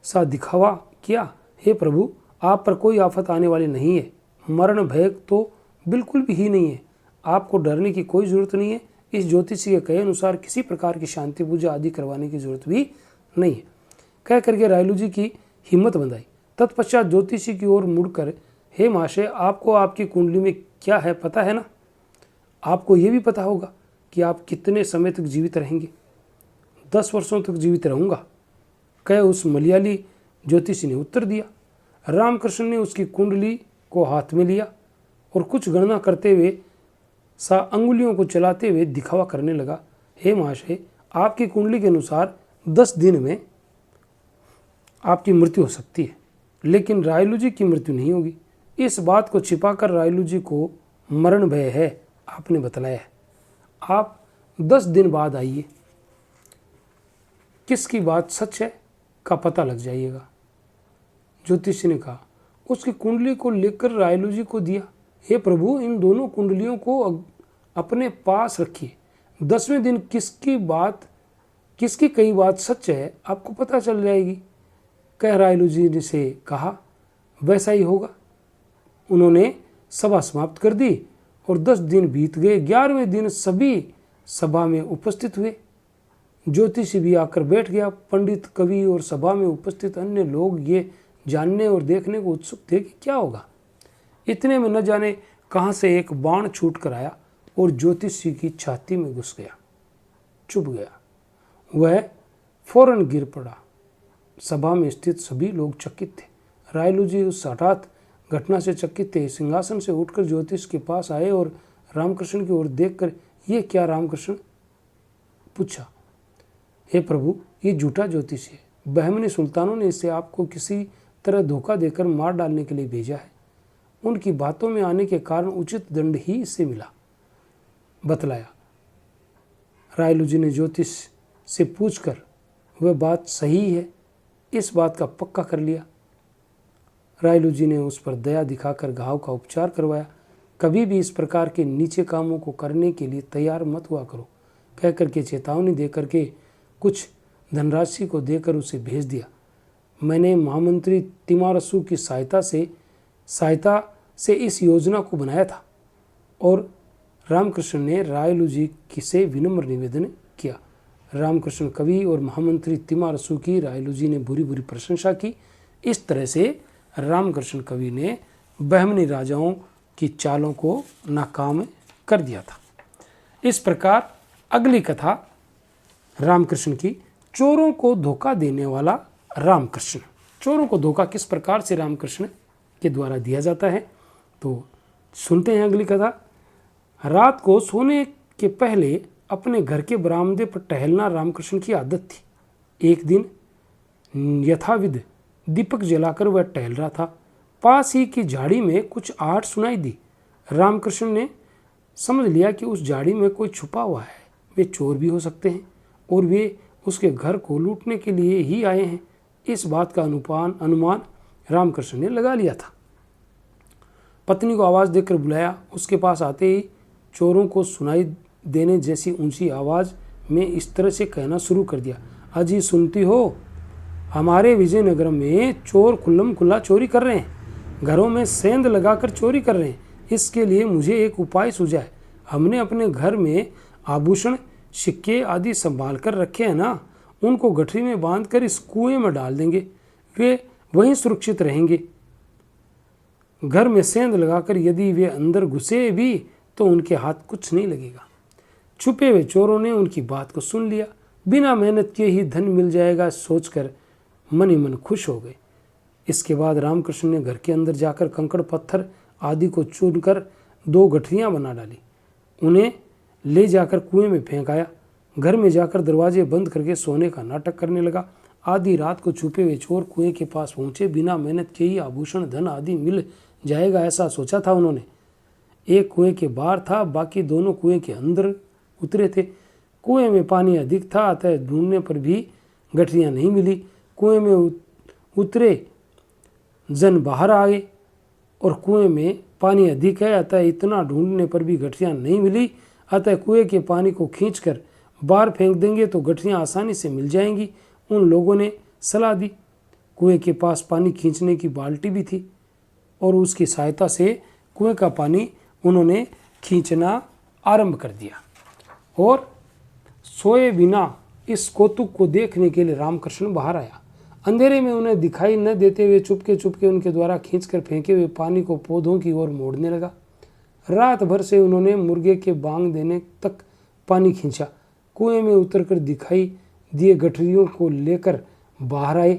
सा दिखावा किया। हे प्रभु, आप पर कोई आफत आने वाली नहीं है, मरण भय तो बिल्कुल भी ही नहीं है, आपको डरने की कोई जरूरत नहीं है। इस ज्योतिषी के कहे अनुसार किसी प्रकार की शांति पूजा आदि करवाने की जरूरत भी नहीं है। कह करके रायलू जी की हिम्मत बंधाई। तत्पश्चात ज्योतिषी की ओर मुड़कर, हे महाशय, आपको आपकी कुंडली में क्या है पता है ना? आपको ये भी पता होगा कि आप कितने समय तक जीवित रहेंगे? 10 वर्षों तक जीवित रहूंगा, कह उस मलयाली ज्योतिषी ने उत्तर दिया। रामकृष्ण ने उसकी कुंडली को हाथ में लिया और कुछ गणना करते हुए सा अंगुलियों को चलाते हुए दिखावा करने लगा। हे महाशय, आपकी कुंडली के अनुसार 10 दिन में आपकी मृत्यु हो सकती है, लेकिन रायलू जी की मृत्यु नहीं होगी। इस बात को छिपाकर रायलू जी को मरण भय है, आपने बतलाया है। आप 10 दिन बाद आइए, किसकी बात सच है का पता लग जाइएगा। ज्योतिषी ने कहा। उसकी कुंडली को लेकर रायलू जी को दिया। हे प्रभु, इन दोनों कुंडलियों को अपने पास रखिए। 10वें दिन किसकी कई बात सच है आपको पता चल जाएगी, कह रायलू जी ने से कहा। वैसा ही होगा। उन्होंने सभा समाप्त कर दी और 10 दिन बीत गए। 11वें दिन सभी सभा में उपस्थित हुए। ज्योतिषी भी आकर बैठ गया। पंडित, कवि और सभा में उपस्थित अन्य लोग ये जानने और देखने को उत्सुक थे कि क्या होगा। इतने में न जाने कहाँ से एक बाण छूट कर आया और ज्योतिषी की छाती में घुस गया, चुभ गया। वह फौरन गिर पड़ा। सभा में स्थित सभी लोग चकित थे। रायलू जी उस हठात घटना से चकित थे। सिंहासन से उठकर ज्योतिष के पास आए और रामकृष्ण की ओर देखकर, ये क्या रामकृष्ण? पूछा। हे प्रभु, ये झूठा ज्योतिष है। बहमनी सुल्तानों ने इसे आपको किसी तरह धोखा देकर मार डालने के लिए भेजा है। उनकी बातों में आने के कारण उचित दंड ही इससे मिला, बतलाया। रायलू जी ने ज्योतिष से पूछकर वह बात सही है इस बात का पक्का कर लिया। रायलू जी ने उस पर दया दिखाकर घाव का उपचार करवाया। कभी भी इस प्रकार के नीचे कामों को करने के लिए तैयार मत हुआ करो, कह करके चेतावनी दे करके कुछ धनराशि को देकर उसे भेज दिया। मैंने महामंत्री तिमारसु की सहायता से इस योजना को बनाया था। और रामकृष्ण ने रायलू जी से विनम्र निवेदन किया। रामकृष्ण कवि और महामंत्री तिमारसु की रायलू जी ने बुरी बुरी प्रशंसा की। इस तरह से रामकृष्ण कवि ने बहमनी राजाओं की चालों को नाकाम कर दिया था। इस प्रकार अगली कथा रामकृष्ण की, चोरों को धोखा देने वाला रामकृष्ण। चोरों को धोखा किस प्रकार से रामकृष्ण के द्वारा दिया जाता है, तो सुनते हैं अगली कथा। रात को सोने के पहले अपने घर के बरामदे पर टहलना रामकृष्ण की आदत थी। एक दिन यथाविध दीपक जलाकर वह टहल रहा था। पास ही की झाड़ी में कुछ आहट सुनाई दी। रामकृष्ण ने समझ लिया कि उस झाड़ी में कोई छुपा हुआ है। वे चोर भी हो सकते हैं और वे उसके घर को लूटने के लिए ही आए हैं। इस बात का अनुमान रामकृष्ण ने लगा लिया था। पत्नी को आवाज़ देकर बुलाया। उसके पास आते ही चोरों को सुनाई देने जैसी ऊंची आवाज़ में इस तरह से कहना शुरू कर दिया, अजी सुनती हो, हमारे विजयनगर में चोर खुल्लम खुल्ला चोरी कर रहे हैं, घरों में सेंध लगाकर चोरी कर रहे हैं। इसके लिए मुझे एक उपाय सूझा है। हमने अपने घर में आभूषण, सिक्के आदि संभाल कर रखे हैं ना, उनको गठरी में बांधकर इस कुएं में डाल देंगे, वे वहीं सुरक्षित रहेंगे। घर में सेंध लगाकर यदि वे अंदर घुसे भी तो उनके हाथ कुछ नहीं लगेगा। छुपे हुए चोरों ने उनकी बात को सुन लिया। बिना मेहनत किए ही धन मिल जाएगा सोचकर मन ही मन खुश हो गए। इसके बाद रामकृष्ण ने घर के अंदर जाकर कंकड़ पत्थर आदि को चुनकर 2 गठरियां बना डाली। उन्हें ले जाकर कुएं में फेंक आया। घर में जाकर दरवाजे बंद करके सोने का नाटक करने लगा। आधी रात को छुपे हुए चोर कुएं के पास पहुंचे। बिना मेहनत के ही आभूषण धन आदि मिल जाएगा ऐसा सोचा था उन्होंने। एक कुएं के बाहर था, बाकी दोनों कुएं के अंदर उतरे थे। कुएं में पानी अधिक था, अतः ढूंढने पर भी गठरियां नहीं मिली। कुएं में उतरे जन बाहर आ गए और कुएं में पानी अधिक है, अतः इतना ढूंढने पर भी गठरियां नहीं मिली, अतः कुएं के पानी को खींचकर बाहर फेंक देंगे तो गठरियां आसानी से मिल जाएंगी। उन लोगों ने सलाह दी। कुएं के पास पानी खींचने की बाल्टी भी थी और उसकी सहायता से कुएं का पानी उन्होंने खींचना आरंभ कर दिया। और सोए बिना इस कौतुक को देखने के लिए रामकृष्ण बाहर आया। अंधेरे में उन्हें दिखाई न देते हुए चुपके चुपके उनके द्वारा खींचकर फेंके हुए पानी को पौधों की ओर मोड़ने लगा। रात भर से उन्होंने मुर्गे के बांग देने तक पानी खींचा। कुएं में उतरकर दिखाई दिए गठरियों को लेकर बाहर आए।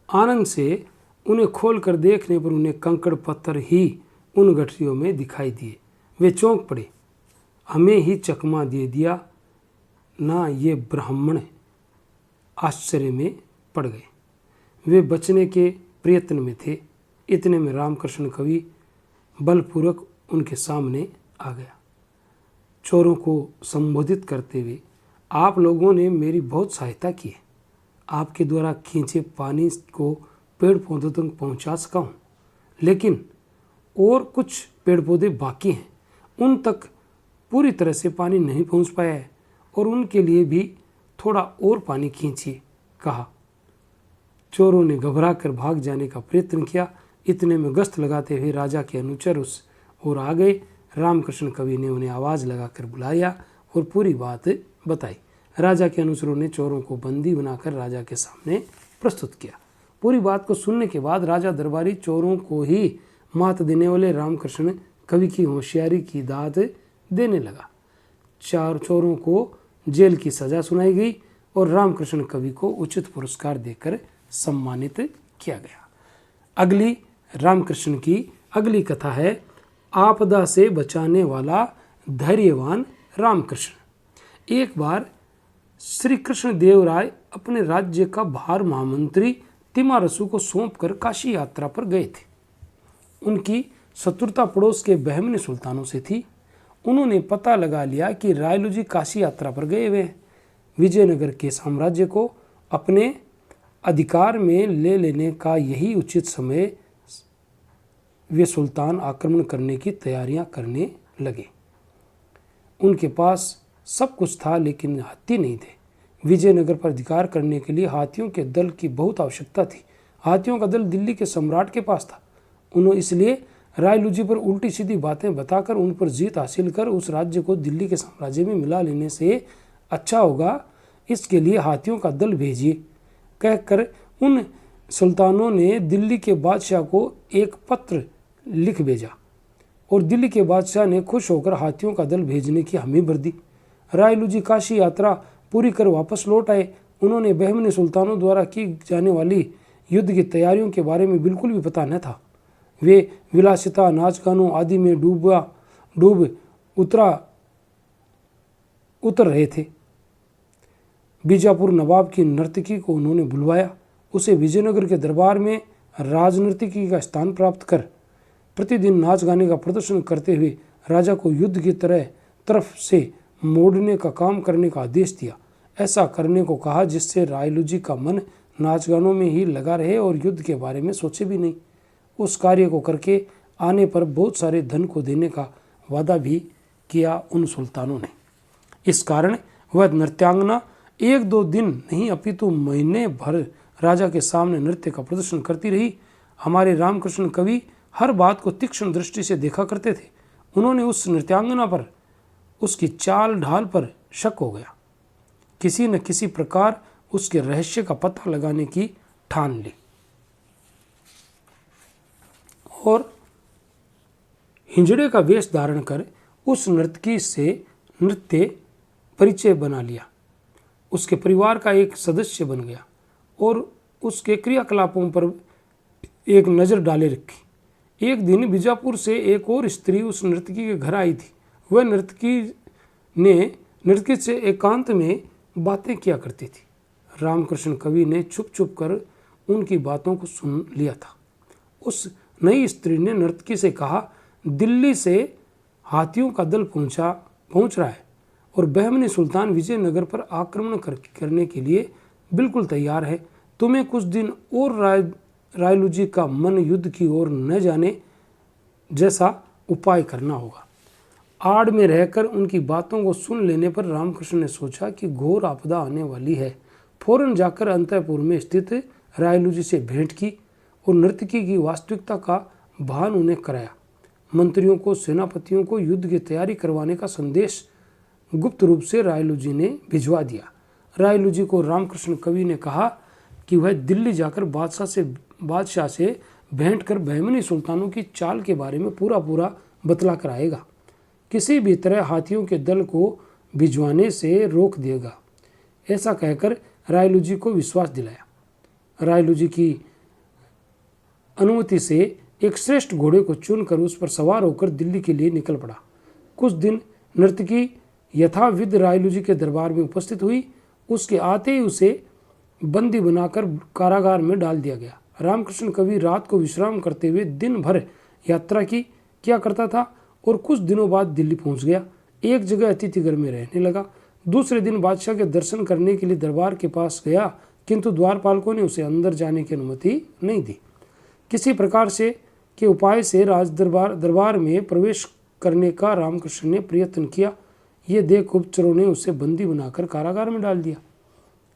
आनंद से उन्हें खोल कर देखने पर उन्हें कंकड़ पत्थर ही उन गठरियों में दिखाई दिए। वे चौंक पड़े, हमें ही चकमा दे दिया ना, ये ब्राह्मण आश्चर्य में पड़ गए। वे बचने के प्रयत्न में थे। इतने में रामकृष्ण कवि बलपूर्वक उनके सामने आ गया। चोरों को संबोधित करते हुए, आप लोगों ने मेरी बहुत सहायता की है। आपके द्वारा खींचे पानी को पेड़ पौधों तक पहुंचा सका हूँ, लेकिन और कुछ पेड़ पौधे बाकी हैं, उन तक पूरी तरह से पानी नहीं पहुंच पाया है, और उनके लिए भी थोड़ा और पानी खींचिए, कहा। चोरों ने घबरा कर भाग जाने का प्रयत्न किया। इतने में गश्त लगाते हुए राजा के अनुचर उस ओर आ गए। रामकृष्ण कवि ने उन्हें आवाज़ लगाकर बुलाया और पूरी बात बताई। राजा के अनुचरों ने चोरों को बंदी बनाकर राजा के सामने प्रस्तुत किया। पूरी बात को सुनने के बाद राजा दरबारी चोरों को ही मात देने वाले रामकृष्ण कवि की होशियारी की दाद देने लगा। 4 चोरों को जेल की सजा सुनाई गई और रामकृष्ण कवि को उचित पुरस्कार देकर सम्मानित किया गया। अगली रामकृष्ण की अगली कथा है आपदा से बचाने वाला धैर्यवान रामकृष्ण। एक बार श्री कृष्ण देव राय अपने राज्य का भार महामंत्री तिम्मारसु को सौंपकर काशी यात्रा पर गए थे। उनकी शत्रुता पड़ोस के बहमनी सुल्तानों से थी। उन्होंने पता लगा लिया कि रायलू जी काशी यात्रा पर गए हुए हैं। विजयनगर के साम्राज्य को अपने अधिकार में ले लेने का यही उचित समय, वे सुल्तान आक्रमण करने की तैयारियां करने लगे। उनके पास सब कुछ था, लेकिन हाथी नहीं थे। विजयनगर पर अधिकार करने के लिए हाथियों के दल की बहुत आवश्यकता थी। हाथियों का दल दिल्ली के सम्राट के पास था। उन्होंने इसलिए रायलू जी पर उल्टी सीधी बातें बताकर उन पर जीत हासिल कर उस राज्य को दिल्ली के साम्राज्य में मिला लेने से अच्छा होगा, इसके लिए हाथियों का दल भेजिए, कहकर उन सुल्तानों ने दिल्ली के बादशाह को एक पत्र लिख भेजा और दिल्ली के बादशाह ने खुश होकर हाथियों का दल भेजने की हामी भर दी। रायलू जी काशी यात्रा पूरी कर वापस लौट आए। उन्होंने बहमनी सुल्तानों द्वारा की जाने वाली युद्ध की तैयारियों के बारे में बिल्कुल भी पता न था। वे विलासिता, नाच गानों आदि में उतर रहे थे। बीजापुर नवाब की नर्तकी को उन्होंने बुलवाया। उसे विजयनगर के दरबार में राजनर्तकी का स्थान प्राप्त कर प्रतिदिन नाच गाने का प्रदर्शन करते हुए राजा को युद्ध की तरफ से मोड़ने का काम करने का आदेश दिया। ऐसा करने को कहा जिससे रायलू जी का मन नाच गानों में ही लगा रहे और युद्ध के बारे में सोचे भी नहीं। उस कार्य को करके आने पर बहुत सारे धन को देने का वादा भी किया उन सुल्तानों ने। इस कारण वह नृत्यांगना 1-2 दिन नहीं अपितु महीने भर राजा के सामने नृत्य का प्रदर्शन करती रही। हमारे रामकृष्ण कवि हर बात को तीक्ष्ण दृष्टि से देखा करते थे। उन्होंने उस नृत्यांगना पर, उसकी चाल ढाल पर शक हो गया। किसी न किसी प्रकार उसके रहस्य का पता लगाने की ठान ली और हिंजड़े का वेश धारण कर उस नर्तकी से नृत्य परिचय बना लिया। उसके परिवार का एक सदस्य बन गया और उसके क्रियाकलापों पर एक नज़र डाले रखी। एक दिन बीजापुर से एक और स्त्री उस नर्तकी के घर आई थी। वह नर्तकी से एकांत में बातें किया करती थी। रामकृष्ण कवि ने छुप छुप कर उनकी बातों को सुन लिया था। उस नई स्त्री ने नर्तकी से कहा, दिल्ली से हाथियों का दल पहुंच रहा है और बहमनी सुल्तान विजयनगर पर आक्रमण करने के लिए बिल्कुल तैयार है। तुम्हें कुछ दिन और रायलू जी का मन युद्ध की ओर न जाने जैसा उपाय करना होगा। आड़ में रहकर उनकी बातों को सुन लेने पर रामकृष्ण ने सोचा कि घोर आपदा आने वाली है। फौरन जाकर अंतःपुर में स्थित रायलू जी से भेंट की और नर्तकी की वास्तविकता का भान उन्हें कराया। मंत्रियों को, सेनापतियों को युद्ध की तैयारी करवाने का संदेश गुप्त रूप से रायलू जी ने भिजवा दिया। रायलू जी को रामकृष्ण कवि ने कहा कि वह दिल्ली जाकर बादशाह से भेंट कर बहमनी सुल्तानों की चाल के बारे में पूरा बतला कर आएगा। किसी भी तरह हाथियों के दल को भिजवाने से रोक देगा। ऐसा कहकर रायलू जी को विश्वास दिलाया। रायलू जी की अनुमति से एक श्रेष्ठ घोड़े को चुनकर उस पर सवार होकर दिल्ली के लिए निकल पड़ा। कुछ दिन नर्तकी यथाविध रायलू जी के दरबार में उपस्थित हुई। उसके आते ही उसे बंदी बनाकर कारागार में डाल दिया गया। रामकृष्ण कवि रात को विश्राम करते हुए दिन भर यात्रा किया करता था और कुछ दिनों बाद दिल्ली पहुंच गया। एक जगह अतिथि घर में रहने लगा। दूसरे दिन बादशाह के दर्शन करने के लिए दरबार के पास गया, किंतु द्वारपालकों ने उसे अंदर जाने की अनुमति नहीं दी। किसी प्रकार से के उपाय से दरबार में प्रवेश करने का रामकृष्ण ने प्रयत्न किया। ये देख गुप्तचरों ने उसे बंदी बनाकर कारागार में डाल दिया।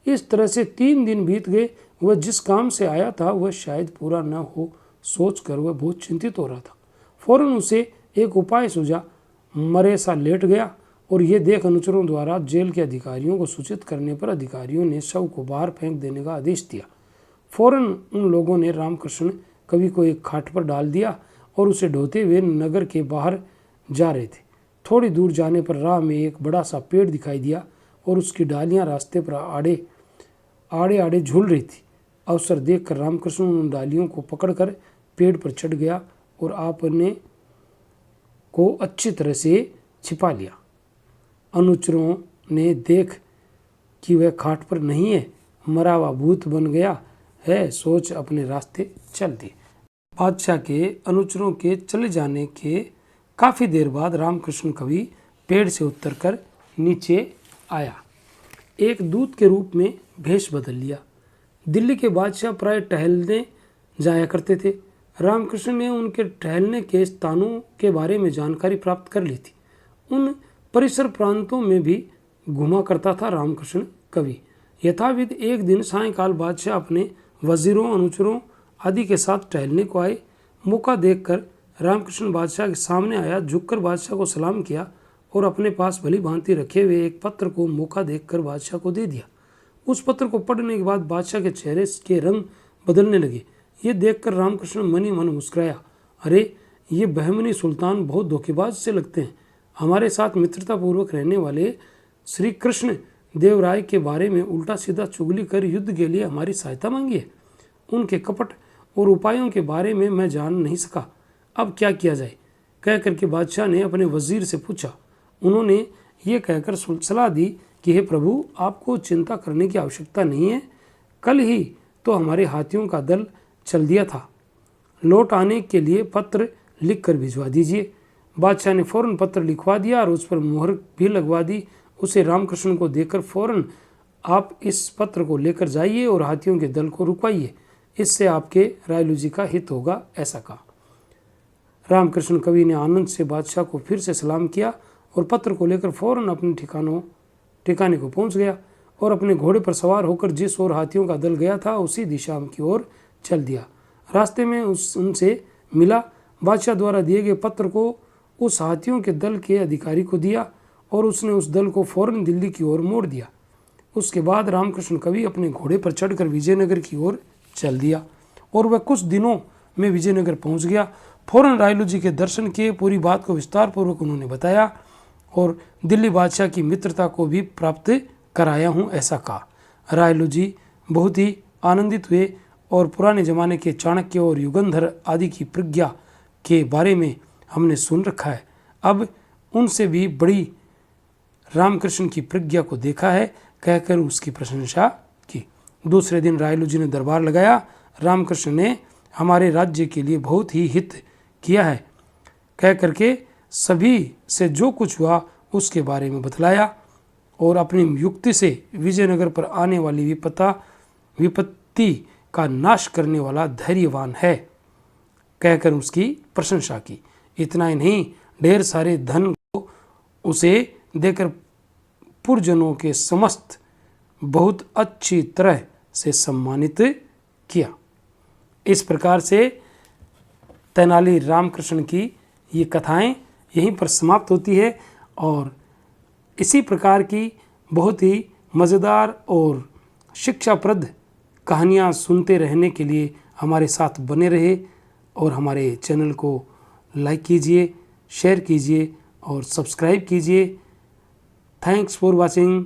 इस तरह से 3 दिन बीत गए। वह जिस काम से आया था वह शायद पूरा न हो सोचकर वह बहुत चिंतित हो रहा था। फौरन उसे एक उपाय सूझा। मरे सा लेट गया और ये देख अनुचरों द्वारा जेल के अधिकारियों को सूचित करने पर अधिकारियों ने शव को बाहर फेंक देने का आदेश दिया। फौरन उन लोगों ने रामकृष्ण कवि को एक खाट पर डाल दिया और उसे ढोते हुए नगर के बाहर जा रहे थे। थोड़ी दूर जाने पर राह में एक बड़ा सा पेड़ दिखाई दिया और उसकी डालियां रास्ते पर आड़े झूल रही थी। अवसर देखकर रामकृष्ण उन डालियों को पकड़कर पेड़ पर चढ़ गया और आपने को अच्छी तरह से छिपा लिया। अनुचरों ने देख कि वह खाट पर नहीं है, मरा हुआ भूत बन गया है, सोच अपने रास्ते चल दिए। बादशाह के अनुचरों के चले जाने के काफ़ी देर बाद रामकृष्ण कवि पेड़ से उतरकर नीचे आया। एक दूत के रूप में भेष बदल लिया। दिल्ली के बादशाह प्राय टहलने जाया करते थे। रामकृष्ण ने उनके टहलने के स्थानों के बारे में जानकारी प्राप्त कर ली थी। उन परिसर प्रांतों में भी घुमा करता था रामकृष्ण कवि। यथाविध एक दिन सायंकाल बादशाह अपने वजीरों, अनुचरों आदि के साथ टहलने को आए। मौका देखकर रामकृष्ण बादशाह के सामने आया, झुककर बादशाह को सलाम किया और अपने पास भली भांति रखे हुए एक पत्र को मौका देखकर बादशाह को दे दिया। उस पत्र को पढ़ने के बाद बादशाह के चेहरे के रंग बदलने लगे। ये देखकर रामकृष्ण मन ही मन मुस्कुराया। अरे, ये बहमनी सुल्तान बहुत धोखेबाज से लगते हैं। हमारे साथ मित्रतापूर्वक रहने वाले श्री कृष्ण देव राय के बारे में उल्टा सीधा चुगली कर युद्ध के लिए हमारी सहायता मांगी है। उनके कपट और उपायों के बारे में मैं जान नहीं सका। अब क्या किया जाए? कह करके बादशाह ने अपने वजीर से पूछा। उन्होंने ये कहकर सलाह दी कि हे प्रभु, आपको चिंता करने की आवश्यकता नहीं है। कल ही तो हमारे हाथियों का दल चल दिया था। लौट आने के लिए पत्र लिख कर भिजवा दीजिए। बादशाह ने फौरन पत्र लिखवा दिया और उस पर मुहर भी लगवा दी। उसे रामकृष्ण को देकर फौरन आप इस पत्र को लेकर जाइए और हाथियों के दल को रुकवाइए, इससे आपके रायलू जी का हित होगा, ऐसा कहा। रामकृष्ण कवि ने आनंद से बादशाह को फिर से सलाम किया और पत्र को लेकर फौरन अपने ठिकाने को पहुंच गया और अपने घोड़े पर सवार होकर जिस ओर हाथियों का दल गया था उसी दिशा की ओर चल दिया। रास्ते में उनसे मिला। बादशाह द्वारा दिए गए पत्र को उस हाथियों के दल के अधिकारी को दिया और उसने उस दल को फौरन दिल्ली की ओर मोड़ दिया। उसके बाद रामकृष्ण कवि अपने घोड़े पर चढ़कर विजयनगर की ओर चल दिया और वह कुछ दिनों में विजयनगर पहुंच गया। फौरन रायलू जी के दर्शन किए, पूरी बात को विस्तार पूर्वक उन्होंने बताया और दिल्ली बादशाह की मित्रता को भी प्राप्त कराया हूँ, ऐसा कहा। रायलू जी बहुत ही आनंदित हुए और पुराने ज़माने के चाणक्य और युगंधर आदि की प्रज्ञा के बारे में हमने सुन रखा है। अब उनसे भी बड़ी रामकृष्ण की प्रज्ञा को देखा है, कहकर उसकी प्रशंसा की। दूसरे दिन रायलू जी ने दरबार लगाया। रामकृष्ण ने हमारे राज्य के लिए बहुत ही हित किया है, कह करके सभी से जो कुछ हुआ उसके बारे में बतलाया और अपनी युक्ति से विजयनगर पर आने वाली विपत्ति का नाश करने वाला धैर्यवान है, कहकर उसकी प्रशंसा की। इतना ही नहीं, ढेर सारे धन को उसे देकर पुरजनों के समस्त बहुत अच्छी तरह से सम्मानित किया। इस प्रकार से तेनाली रामकृष्ण की ये कथाएं यहीं पर समाप्त होती है और इसी प्रकार की बहुत ही मज़ेदार और शिक्षाप्रद कहानियाँ सुनते रहने के लिए हमारे साथ बने रहे और हमारे चैनल को लाइक कीजिए, शेयर कीजिए और सब्सक्राइब कीजिए। Thanks for watching.